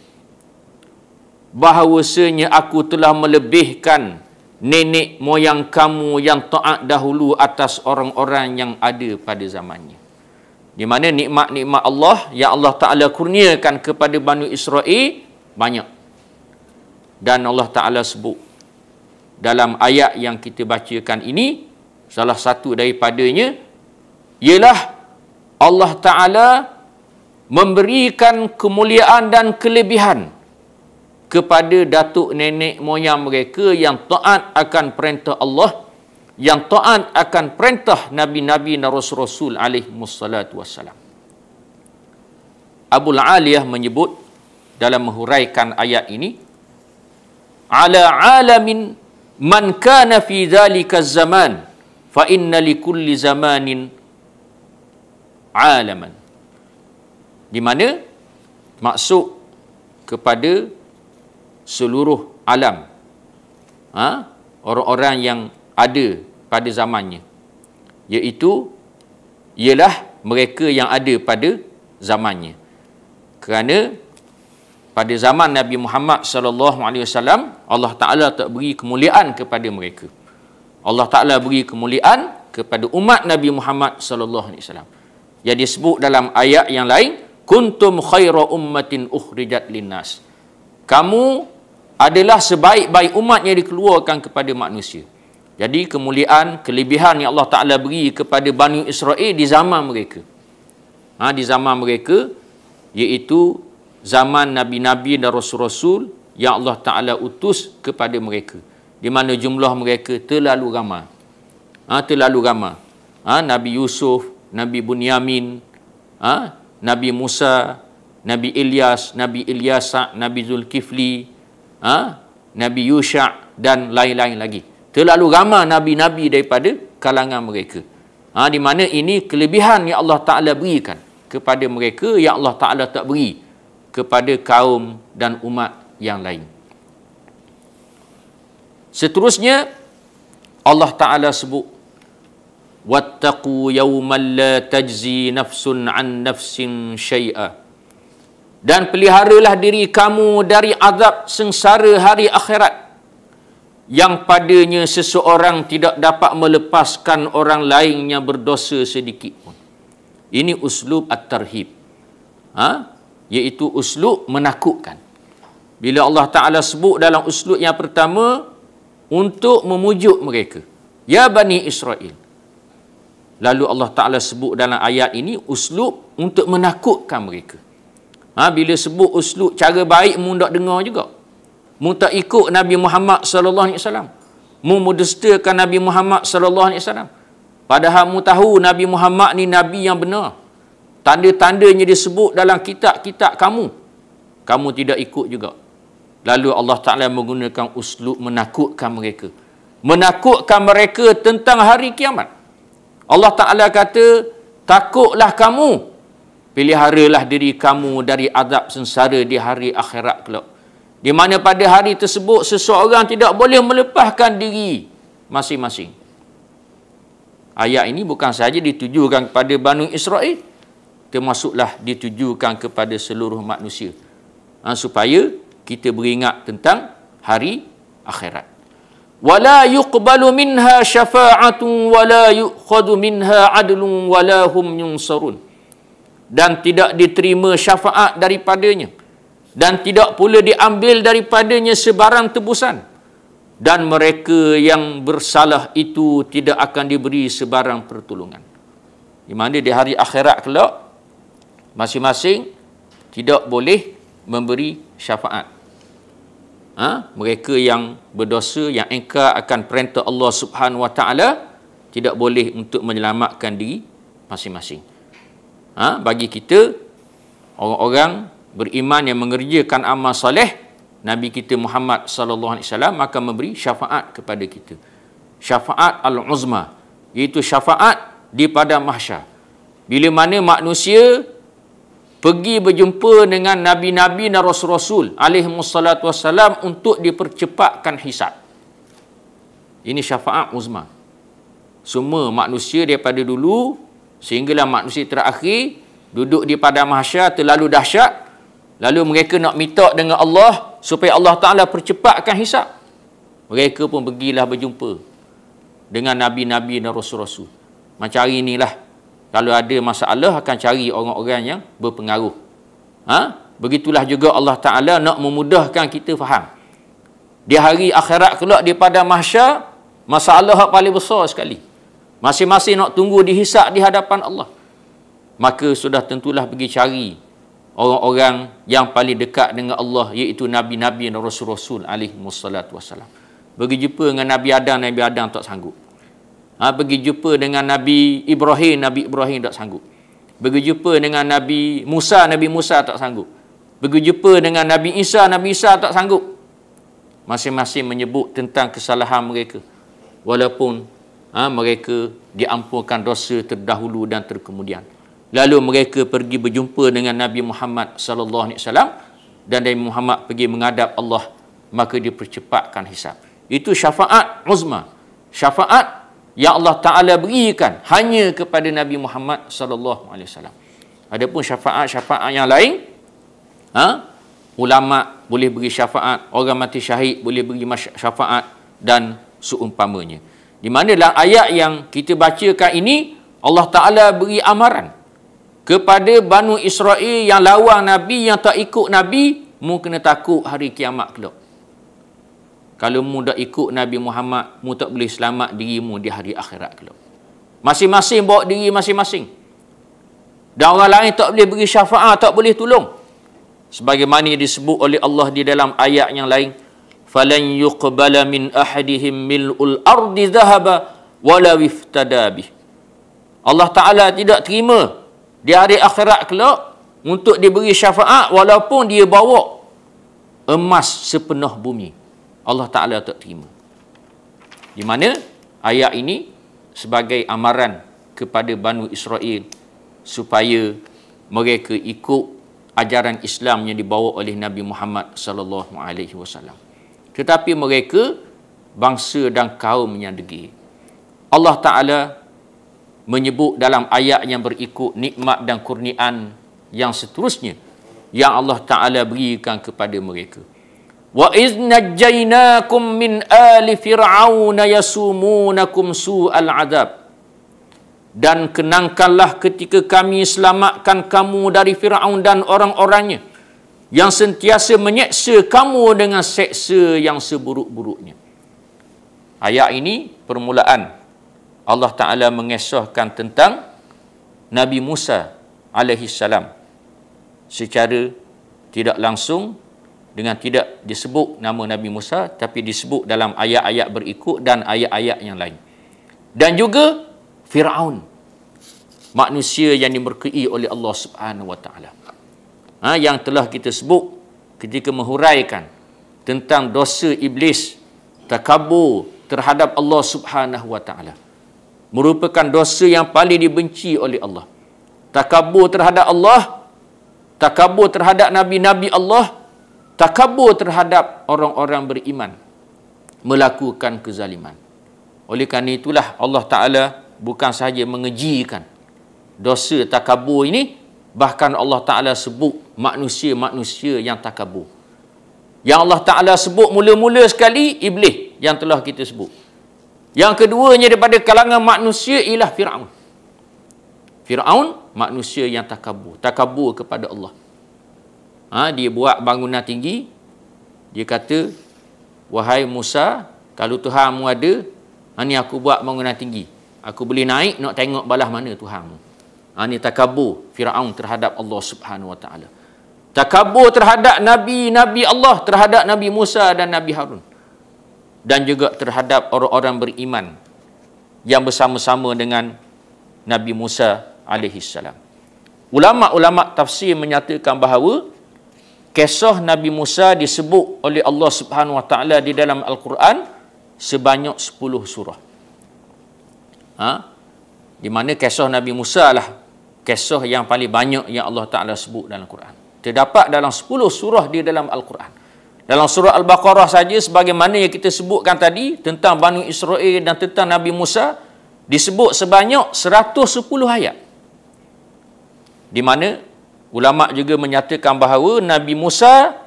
A: Bahawasanya aku telah melebihkan nenek moyang kamu yang taat dahulu atas orang-orang yang ada pada zamannya. Di mana nikmat-nikmat Allah yang Allah Ta'ala kurniakan kepada Banu Israel banyak. Dan Allah Ta'ala sebut dalam ayat yang kita bacakan ini, salah satu daripadanya ialah Allah Ta'ala memberikan kemuliaan dan kelebihan kepada datuk nenek moyang mereka yang taat akan perintah Allah, yang taat akan perintah Nabi-Nabi dan Rasul-Rasul alaihimussalatu wassalam. Abul Aliyah menyebut dalam menghuraikan ayat ini, ala alamin man kana fi dhalika zaman fa inna likulli zamanin alaman. Di mana maksud kepada seluruh alam, orang-orang yang ada pada zamannya, iaitu ialah mereka yang ada pada zamannya. Kerana pada zaman Nabi Muhammad SAW, Allah Ta'ala tak beri kemuliaan kepada mereka. Allah Ta'ala beri kemuliaan kepada umat Nabi Muhammad SAW. Yang disebut dalam ayat yang lain, kuntum khaira ummatin ukhrijat linnas. Kamu adalah sebaik-baik umat yang dikeluarkan kepada manusia. Jadi kemuliaan, kelebihan yang Allah Ta'ala beri kepada Bani Israel di zaman mereka. Di zaman mereka, iaitu zaman Nabi-Nabi dan Rasul-Rasul yang Allah Ta'ala utus kepada mereka. Di mana jumlah mereka terlalu ramai. Terlalu ramai. Nabi Yusuf, Nabi Bunyamin, Nabi Musa, Nabi Ilyas, Nabi Ilyasa, Nabi Zulkifli, Nabi Yusha' dan lain-lain lagi. Terlalu ramai Nabi-Nabi daripada kalangan mereka. Di mana ini kelebihan yang Allah Ta'ala berikan kepada mereka yang Allah Ta'ala tak beri kepada kaum dan umat yang lain. Seterusnya Allah Ta'ala sebut, wattaqu yawman la tajzi nafsun an nafsin syai'a. Dan peliharalah diri kamu dari azab sengsara hari akhirat, yang padanya seseorang tidak dapat melepaskan orang lain yang berdosa sedikit pun. Ini uslub at-tarhib. Iaitu uslub menakutkan. Bila Allah Ta'ala sebut dalam uslub yang pertama, untuk memujuk mereka, ya Bani Israel. Lalu Allah Ta'ala sebut dalam ayat ini uslub untuk menakutkan mereka. Bila sebut uslub cara baik, mu tak dengar juga. Mu tak ikut Nabi Muhammad SAW. Mu mendustakan Nabi Muhammad SAW. Padahal mu tahu Nabi Muhammad ni Nabi yang benar. Tanda-tandanya disebut dalam kitab-kitab kamu. Kamu tidak ikut juga. Lalu Allah Ta'ala menggunakan uslub menakutkan mereka. Menakutkan mereka tentang hari kiamat. Allah Ta'ala kata, takutlah kamu. Peliharalah diri kamu dari azab sengsara di hari akhirat kelak. Di mana pada hari tersebut seseorang tidak boleh melepaskan diri masing-masing. Ayat ini bukan sahaja ditujukan kepada Bani Israel, termasuklah ditujukan kepada seluruh manusia. Supaya kita beringat tentang hari akhirat. Wala yuqbalu minha syafa'atun wala yu'khadhu minha 'adlun wala hum yunsarun. Dan tidak diterima syafaat daripadanya, dan tidak pula diambil daripadanya sebarang tebusan, dan mereka yang bersalah itu tidak akan diberi sebarang pertolongan. Di mana di hari akhirat kelak masing-masing tidak boleh memberi syafaat. Mereka yang berdosa, yang ingkar akan perintah Allah Subhanahu Wa Taala, tidak boleh untuk menyelamatkan diri masing-masing. Bagi kita, orang-orang beriman yang mengerjakan amal soleh, Nabi kita Muhammad sallallahu alaihi wasallam akan memberi syafaat kepada kita. Syafaat al-uzma, iaitu syafaat di padang mahsyar. Bila mana manusia pergi berjumpa dengan nabi-nabi dan rasul-rasul alaihi wassalatu wassalam untuk dipercepatkan hisab. Ini syafaat uzma. Semua manusia daripada dulu sehinggalah manusia terakhir duduk di padang mahsyar terlalu dahsyat, lalu mereka nak minta dengan Allah supaya Allah Ta'ala percepatkan hisab. Mereka pun pergilah berjumpa dengan nabi-nabi dan rasul-rasul. Macam hari inilah, kalau ada masalah akan cari orang-orang yang berpengaruh. Begitulah juga Allah Ta'ala nak memudahkan kita faham. Di hari akhirat kelak di padang mahsyar, masalah yang paling besar sekali. Masing-masing nak tunggu dihisab di hadapan Allah. Maka sudah tentulah pergi cari orang-orang yang paling dekat dengan Allah, iaitu nabi-nabi dan rasul-rasul alaihi wassalatu wassalam. Pergi jumpa dengan Nabi Adam tak sanggup. Pergi jumpa dengan Nabi Ibrahim tak sanggup. Pergi jumpa dengan Nabi Musa tak sanggup. Pergi jumpa dengan Nabi Isa tak sanggup. Masing-masing menyebut tentang kesalahan mereka. Walaupun mereka diampunkan dosa terdahulu dan terkemudian. Lalu mereka pergi berjumpa dengan Nabi Muhammad sallallahu alaihi wasallam, dan Nabi Muhammad pergi menghadap Allah, maka dipercepatkan hisab. Itu syafaat uzma. Syafaat yang Allah Ta'ala berikan hanya kepada Nabi Muhammad sallallahu alaihi wasallam. Adapun syafaat-syafaat yang lain, ulama boleh beri syafaat, orang mati syahid boleh beri syafaat dan seumpamanya. Di mana dalam ayat yang kita bacakan ini, Allah Ta'ala beri amaran kepada Banu Israel yang lawan Nabi, yang tak ikut Nabi, mu kena takut hari kiamat kelak. Kalau mu tak ikut Nabi Muhammad, mu tak boleh selamat dirimu di hari akhirat kelak. Masing-masing bawa diri masing-masing. Dan orang lain tak boleh beri syafaat, tak boleh tolong. Sebagaimana disebut oleh Allah di dalam ayat yang lain, falan yuqbala min ahadihim mil'ul ardi dhahaba wala iftada bih. Allah Ta'ala tidak terima di hari akhirat kelak untuk diberi syafaat walaupun dia bawa emas sepenuh bumi. Allah Ta'ala tak terima. Di mana ayat ini sebagai amaran kepada Banu Israel supaya mereka ikut ajaran Islam yang dibawa oleh Nabi Muhammad sallallahu alaihi wasallam. Tetapi mereka bangsa dan kaum yang degil. Allah Ta'ala menyebut dalam ayat yang berikut nikmat dan kurniaan yang seterusnya yang Allah Ta'ala berikan kepada mereka. Wa iz najjaynakum min ali fir'aun yasumunakum su'al adab. Dan kenangkanlah ketika kami selamatkan kamu dari Fir'aun dan orang-orangnya yang sentiasa menyeksa kamu dengan seksa yang seburuk-buruknya. Ayat ini permulaan Allah Ta'ala mengisahkan tentang Nabi Musa alaihi salam secara tidak langsung, dengan tidak disebut nama Nabi Musa, tapi disebut dalam ayat-ayat berikut dan ayat-ayat yang lain. Dan juga Fir'aun, manusia yang dimurkai oleh Allah Subhanahu wa taala. Yang telah kita sebut ketika menghuraikan tentang dosa iblis, takabur terhadap Allah Subhanahu wa taala, merupakan dosa yang paling dibenci oleh Allah. Takabur terhadap Allah, takabur terhadap nabi-nabi Allah, takabur terhadap orang-orang beriman, melakukan kezaliman. Oleh kerana itulah Allah Ta'ala bukan sahaja mengejikan dosa takabur ini, bahkan Allah Ta'ala sebut manusia-manusia yang takabur. Yang Allah Ta'ala sebut mula-mula sekali, iblis yang telah kita sebut. Yang keduanya daripada kalangan manusia ialah Fir'aun. Fir'aun, manusia yang takabur. Takabur kepada Allah. Dia buat bangunan tinggi. Dia kata, wahai Musa, kalau Tuhanmu ada, ni aku buat bangunan tinggi. Aku boleh naik, nak tengok balah mana Tuhanmu. Ini takabur Fir'aun terhadap Allah Subhanahu wa taala. Takabur terhadap Nabi-Nabi Allah, terhadap Nabi Musa dan Nabi Harun. Dan juga terhadap orang-orang beriman yang bersama-sama dengan Nabi Musa alaihissalam. Ulama-ulama tafsir menyatakan bahawa kisah Nabi Musa disebut oleh Allah Subhanahu wa taala di dalam Al-Quran sebanyak 10 surah. Di mana kisah Nabi Musa lah kisah yang paling banyak yang Allah Ta'ala sebut dalam Al-Quran. Terdapat dalam 10 surah di dalam Al-Quran. Dalam surah Al-Baqarah saja, sebagaimana yang kita sebutkan tadi tentang Bani Israel dan tentang Nabi Musa, disebut sebanyak 110 ayat. Di mana ulama juga menyatakan bahawa Nabi Musa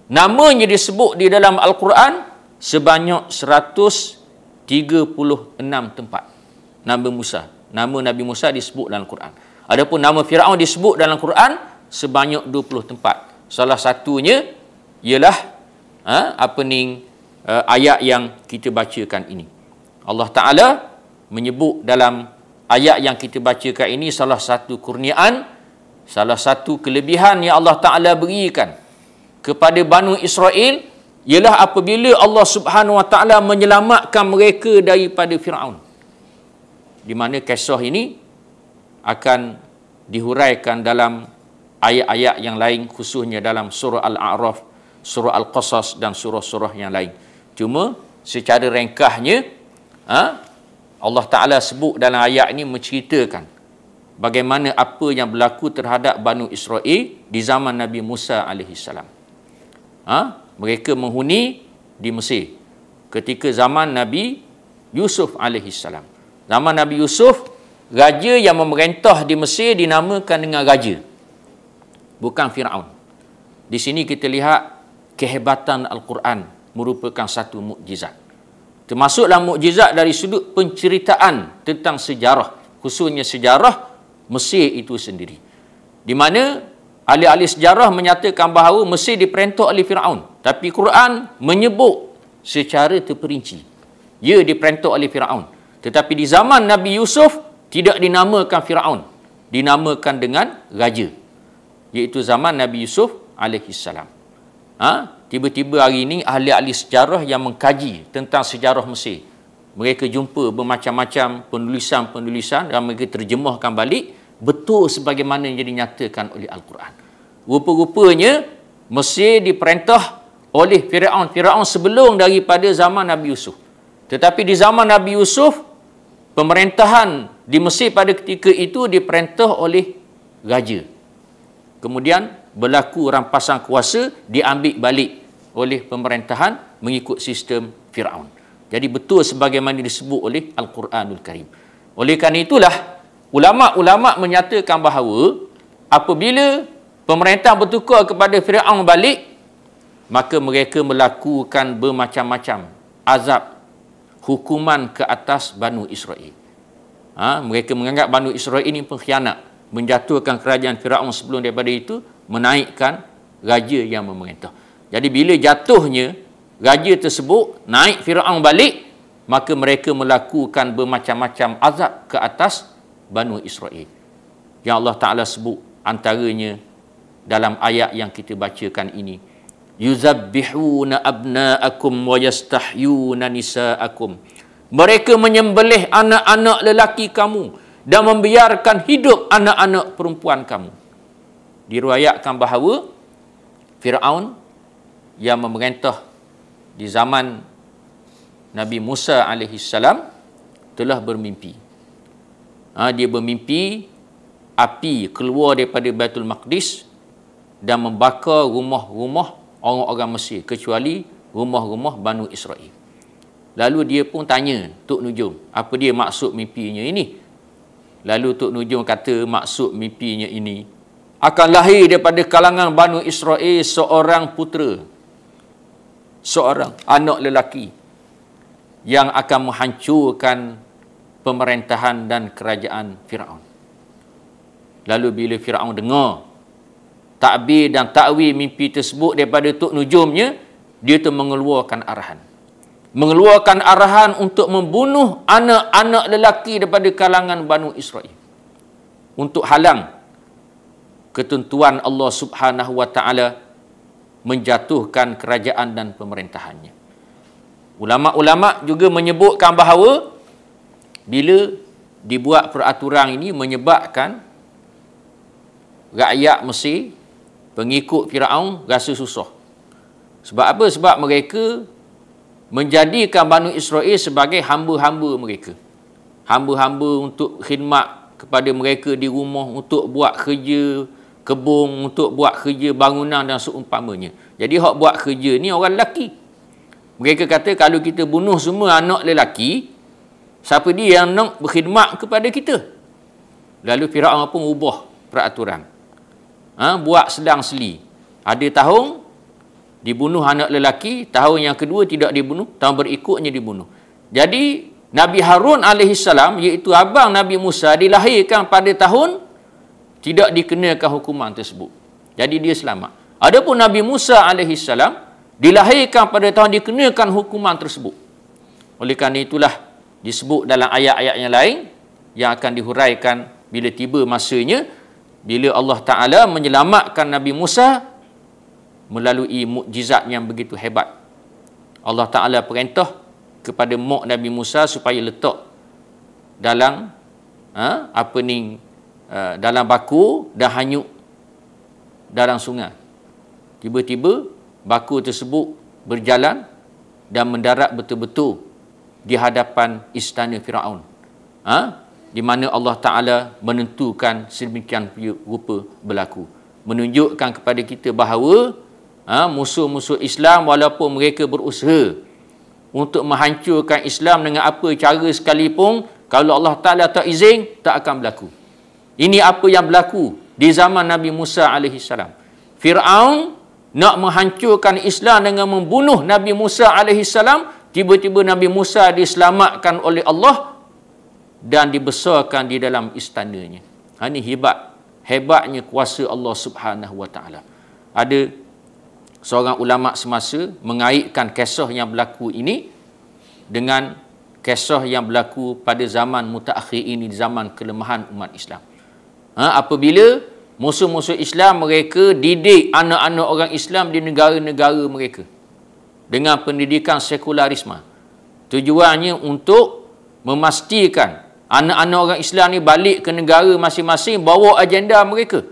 A: namanya disebut di dalam Al-Quran sebanyak 136 tempat. Nabi Musa, nama Nabi Musa disebut dalam Al-Quran. Adapun nama Fir'aun disebut dalam Al-Quran sebanyak 20 tempat. Salah satunya ialah ayat yang kita bacakan ini. Allah Ta'ala menyebut dalam ayat yang kita bacakan ini salah satu kurniaan, salah satu kelebihan yang Allah Ta'ala berikan kepada Banu Israel ialah apabila Allah Subhanahu wa taala menyelamatkan mereka daripada Firaun. Di mana kisah ini akan dihuraikan dalam ayat-ayat yang lain, khususnya dalam surah Al-A'raf, surah Al-Qasas dan surah-surah yang lain. Cuma secara ringkasnya Allah Ta'ala sebut dalam ayat ini menceritakan bagaimana apa yang berlaku terhadap Banu Israel di zaman Nabi Musa AS. Mereka menghuni di Mesir ketika zaman Nabi Yusuf AS. Zaman Nabi Yusuf, raja yang memerintah di Mesir dinamakan dengan raja, bukan Fir'aun. Di sini kita lihat kehebatan Al-Quran merupakan satu mukjizat. Termasuklah mukjizat dari sudut penceritaan tentang sejarah, khususnya sejarah Mesir itu sendiri. Di mana ahli-ahli sejarah menyatakan bahawa Mesir diperintah oleh Fir'aun. Tapi Quran menyebut secara terperinci, ia diperintah oleh Fir'aun. Tetapi di zaman Nabi Yusuf tidak dinamakan Fir'aun, dinamakan dengan raja, iaitu zaman Nabi Yusuf alaihissalam. Tiba-tiba hari ini ahli-ahli sejarah yang mengkaji tentang sejarah Mesir, mereka jumpa bermacam-macam penulisan-penulisan dan mereka terjemahkan balik betul sebagaimana yang dinyatakan oleh Al-Quran. Rupa-rupanya Mesir diperintah oleh Fir'aun sebelum daripada zaman Nabi Yusuf. Tetapi di zaman Nabi Yusuf, pemerintahan di Mesir pada ketika itu diperintah oleh raja. Kemudian berlaku rampasan kuasa, diambil balik oleh pemerintahan mengikut sistem Fir'aun. Jadi betul sebagaimana disebut oleh Al-Quranul Karim. Oleh kerana itulah ulama' menyatakan bahawa apabila pemerintah bertukar kepada Fir'aun balik, maka mereka melakukan bermacam-macam azab, hukuman ke atas Banu Israel. Mereka menganggap Banu Israel ini pengkhianat, menjatuhkan kerajaan Fir'aun sebelum daripada itu, menaikkan raja yang memerintah. Jadi bila jatuhnya raja tersebut, naik Fir'aun balik, maka mereka melakukan bermacam-macam azab ke atas Banu Israel. Yang Allah Ta'ala sebut antaranya dalam ayat yang kita bacakan ini. Yuzabbihuna abna'akum wa yastahyuna nisa'akum Mereka menyembelih anak-anak lelaki kamu dan membiarkan hidup anak-anak perempuan kamu. Diriwayatkan bahawa Firaun yang memerintah di zaman Nabi Musa alaihissalam telah bermimpi. Dia bermimpi api keluar daripada Baitul Maqdis dan membakar rumah-rumah orang-orang Mesir kecuali rumah-rumah Banu Israel. Lalu dia pun tanya Tok Nujum, apa dia maksud mimpinya ini? Lalu Tok Nujum kata maksud mimpinya ini, akan lahir daripada kalangan Banu Israel seorang putera, seorang anak lelaki yang akan menghancurkan pemerintahan dan kerajaan Firaun. Lalu bila Firaun dengar takbir dan takwil mimpi tersebut daripada Tok Nujumnya, dia tu mengeluarkan arahan untuk membunuh anak-anak lelaki daripada kalangan Banu Israel untuk halang ketentuan Allah Subhanahu wa taala menjatuhkan kerajaan dan pemerintahannya. Ulama-ulama juga menyebutkan bahawa bila dibuat peraturan ini menyebabkan rakyat Mesir, pengikut Firaun rasa susah. Sebab apa? Sebab mereka menjadikan Banu Israel sebagai hamba-hamba mereka. Hamba-hamba untuk khidmat kepada mereka di rumah, untuk buat kerja kebun, untuk buat kerja bangunan dan seumpamanya. Jadi hak buat kerja ni orang lelaki. Mereka kata kalau kita bunuh semua anak lelaki, siapa dia yang nak berkhidmat kepada kita? Lalu Firaun pun ubah peraturan. Buat sedang seli. Ada tahun dibunuh anak lelaki, tahun yang kedua tidak dibunuh, tahun berikutnya dibunuh. Jadi Nabi Harun alaihissalam, iaitu abang Nabi Musa, dilahirkan pada tahun tidak dikenakan hukuman tersebut. Jadi dia selamat. Adapun Nabi Musa alaihissalam dilahirkan pada tahun dikenakan hukuman tersebut. Oleh kerana itulah disebut dalam ayat-ayat yang lain yang akan dihuraikan bila tiba masanya, bila Allah Ta'ala menyelamatkan Nabi Musa melalui mukjizat yang begitu hebat. Allah Ta'ala perintah kepada mak Nabi Musa supaya letak dalam dalam baku dan hanyut dalam sungai. Tiba-tiba baku tersebut berjalan dan mendarat betul-betul di hadapan istana Firaun. Di mana Allah Ta'ala menentukan sedemikian rupa berlaku. Menunjukkan kepada kita bahawa musuh-musuh Islam walaupun mereka berusaha untuk menghancurkan Islam dengan apa cara sekalipun, kalau Allah Ta'ala tak izin, tak akan berlaku. Ini apa yang berlaku di zaman Nabi Musa alaihissalam. Firaun nak menghancurkan Islam dengan membunuh Nabi Musa alaihissalam. Tiba-tiba Nabi Musa diselamatkan oleh Allah dan dibesarkan di dalam istananya. Ini hebatnya kuasa Allah Subhanahu wa taala. Ada seorang ulama semasa mengaitkan kisah yang berlaku ini dengan kisah yang berlaku pada zaman mutaakhir ini, di zaman kelemahan umat Islam. Apabila musuh-musuh Islam mereka didik anak-anak orang Islam di negara-negara mereka dengan pendidikan sekularisme. Tujuannya untuk memastikan anak-anak orang Islam ni balik ke negara masing-masing bawa agenda mereka.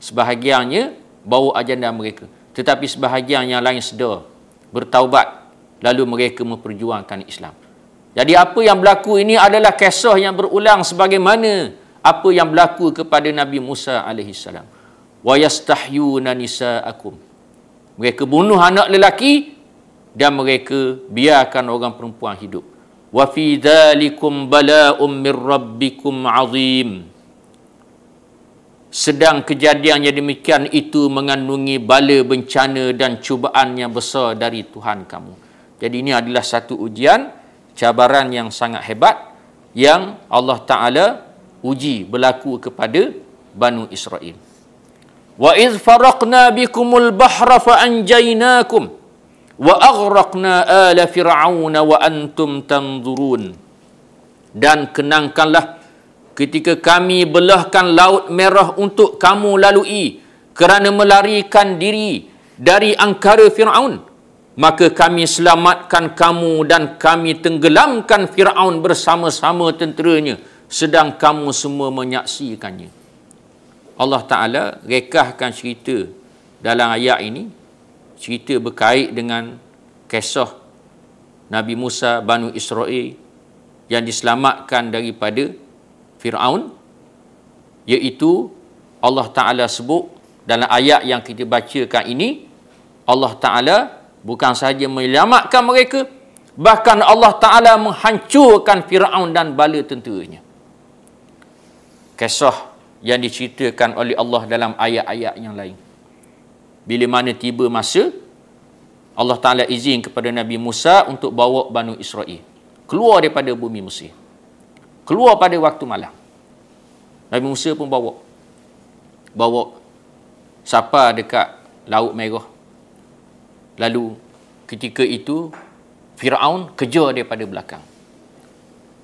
A: Sebahagiannya bawa agenda mereka, tetapi sebahagian yang lain sedar, bertaubat, lalu mereka memperjuangkan Islam. Jadi apa yang berlaku ini adalah kisah yang berulang sebagaimana apa yang berlaku kepada Nabi Musa alaihissalam. Wa yastahyuna nisaakum. Mereka bunuh anak lelaki dan mereka biarkan orang perempuan hidup. Wa fi dzalikum bala'um mir rabbikum 'azim. Sedang kejadian yang demikian itu mengandungi bala bencana dan cubaan yang besar dari Tuhan kamu. Jadi ini adalah satu ujian, cabaran yang sangat hebat yang Allah Ta'ala uji berlaku kepada Banu Israel. Wa idh faraqna bikumul bahra fa anjaynakum wa aghraqna ala fir'auna wa antum tanzurun. Dan kenangkanlah ketika kami belahkan laut merah untuk kamu lalui kerana melarikan diri dari angkara Fir'aun, maka kami selamatkan kamu dan kami tenggelamkan Fir'aun bersama-sama tenteranya, sedang kamu semua menyaksikannya. Allah Ta'ala rekahkan cerita dalam ayat ini, cerita berkait dengan kisah Nabi Musa Banu Israel yang diselamatkan daripada Fir'aun, iaitu Allah Ta'ala sebut dalam ayat yang kita bacakan ini, Allah Ta'ala bukan sahaja menyelamatkan mereka, bahkan Allah Ta'ala menghancurkan Fir'aun dan bala tenteranya. Kisah yang diceritakan oleh Allah dalam ayat-ayat yang lain. Bila mana tiba masa, Allah Ta'ala izin kepada Nabi Musa untuk bawa Banu Israel keluar daripada bumi Mesir. Keluar pada waktu malam. Nabi Musa pun bawa sampai dekat Laut Merah. Lalu ketika itu Fir'aun kejar daripada belakang.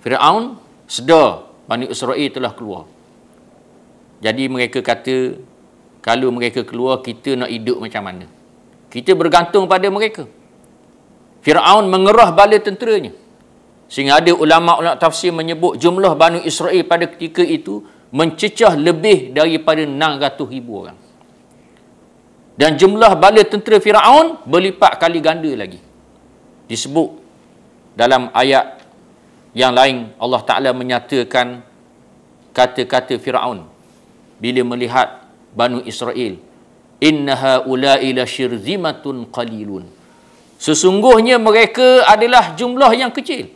A: Fir'aun sedar Bani Israel telah keluar. Jadi mereka kata, kalau mereka keluar, kita nak hidup macam mana? Kita bergantung pada mereka. Fir'aun mengerah bala tenteranya. Sehingga ada ulama' tafsir menyebut jumlah Bani Israel pada ketika itu mencecah lebih daripada 600,000 orang. Dan jumlah bala tentera Fir'aun berlipat kali ganda lagi. Disebut dalam ayat yang lain, Allah Ta'ala menyatakan kata-kata Fir'aun bila melihat Banu Israel. Inna haula'i lasyirzimatun qalilun. Sesungguhnya mereka adalah jumlah yang kecil.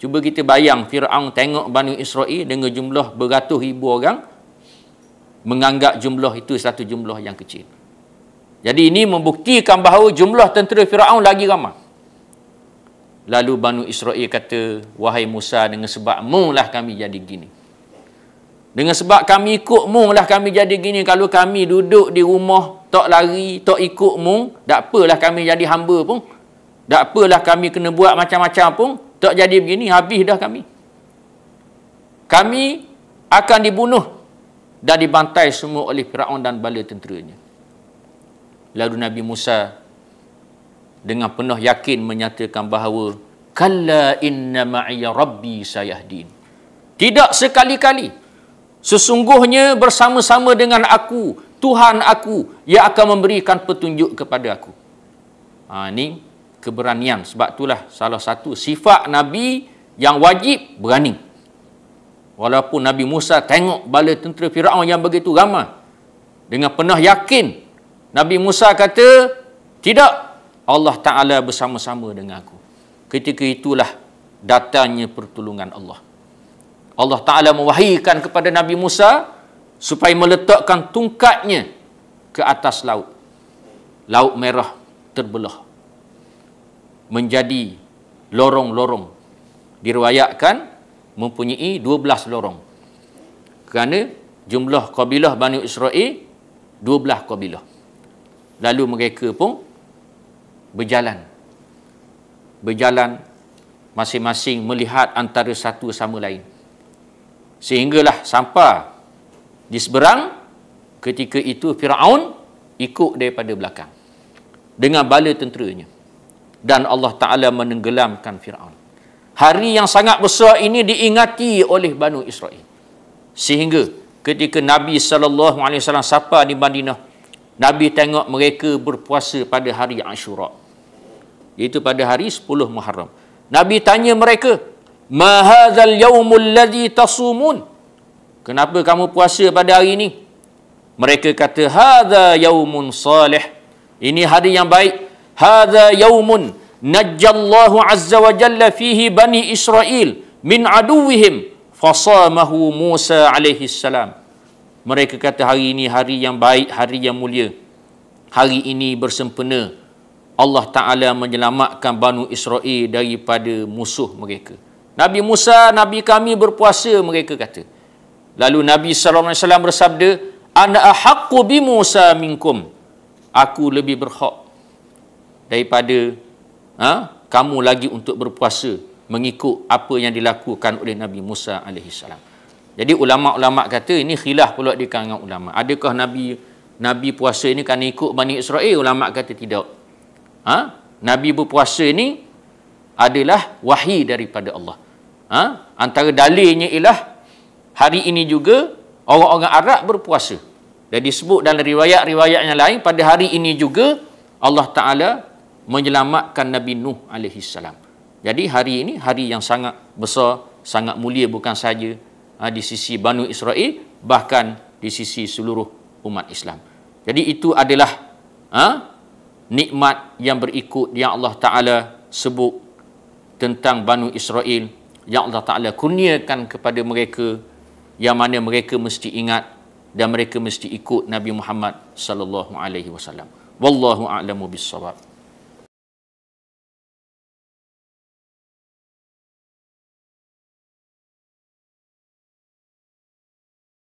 A: Cuba kita bayang, Fir'aun tengok Banu Israel dengan jumlah beratus ribu orang, menganggap jumlah itu satu jumlah yang kecil. Jadi ini membuktikan bahawa jumlah tentera Fir'aun lagi ramai. Lalu Banu Israel kata, wahai Musa, dengan sebab mu lah kami jadi gini. Dengan sebab kami ikut mu lah kami jadi gini. Kalau kami duduk di rumah, tak lari, tak ikut mu, tak apalah kami jadi hamba pun. Tak apalah kami kena buat macam-macam pun, tak jadi begini, habis dah kami. Kami akan dibunuh dan dibantai semua oleh Fir'aun dan bala tenteranya. Lalu Nabi Musa dengan penuh yakin menyatakan bahawa kalla inna ma'iya rabbi sayahdin. Tidak sekali-kali. Sesungguhnya bersama-sama dengan aku, Tuhan aku yang akan memberikan petunjuk kepada aku. Ini keberanian. Sebab itulah salah satu sifat Nabi yang wajib berani. Walaupun Nabi Musa tengok bala tentera Fir'aun yang begitu ramai, dengan penuh yakin Nabi Musa kata, tidak, Allah Ta'ala bersama-sama dengan aku. Ketika itulah datangnya pertolongan Allah. Allah Ta'ala mewahyukan kepada Nabi Musa supaya meletakkan tungkatnya ke atas laut. Laut Merah terbelah menjadi lorong-lorong. Diriwayatkan mempunyai 12 lorong. Kerana jumlah kabilah Bani Israel 12 kabilah. Lalu mereka pun berjalan masing-masing melihat antara satu sama lain. Sehinggalah sampai di seberang, ketika itu Fir'aun ikut daripada belakang dengan bala tenteranya. Dan Allah Ta'ala menenggelamkan Fir'aun. Hari yang sangat besar ini diingati oleh Banu Israel. Sehingga ketika Nabi SAW sampai di Madinah, Nabi tengok mereka berpuasa pada hari Ashura, iaitu pada hari 10 Muharram. Nabi tanya mereka, ma hadzal yaumul ladzi tasumun? Kenapa kamu puasa pada hari ini? Mereka kata, hadza yaumun salih. Ini hari yang baik. Hadza yaumun najjallahu azza wa jalla fihi bani Israel min aduwwihim fasamahu Musa alaihi salam. Mereka kata hari ini hari yang baik, hari yang mulia. Hari ini bersempena Allah Ta'ala menyelamatkan Banu Israel daripada musuh mereka. Nabi Musa, Nabi kami berpuasa, mereka kata. Lalu Nabi SAW bersabda, ana ahaqqu bi Musa minkum. Aku lebih berhak daripada kamu lagi untuk berpuasa mengikut apa yang dilakukan oleh Nabi Musa alaihissalam. Jadi ulama-ulama kata ini khilaf pula di kalangan ulama. Adakah Nabi puasa ini kerana ikut Bani Israel? Ulama kata tidak. Nabi berpuasa ni adalah wahyi daripada Allah. Antara dalilnya ialah hari ini juga orang-orang Arab berpuasa. Dan disebut dalam riwayat-riwayat yang lain, pada hari ini juga Allah Ta'ala menyelamatkan Nabi Nuh alaihi salam. Jadi hari ini hari yang sangat besar, sangat mulia, bukan sahaja di sisi Banu Israel, bahkan di sisi seluruh umat Islam. Jadi itu adalah nikmat yang berikut yang Allah Ta'ala sebut tentang Banu Israel, yang Allah Ta'ala kurniakan kepada mereka, yang mana mereka mesti ingat dan mereka mesti ikut Nabi Muhammad sallallahu alaihi wasallam. Wallahu a'lamu bis-shawab.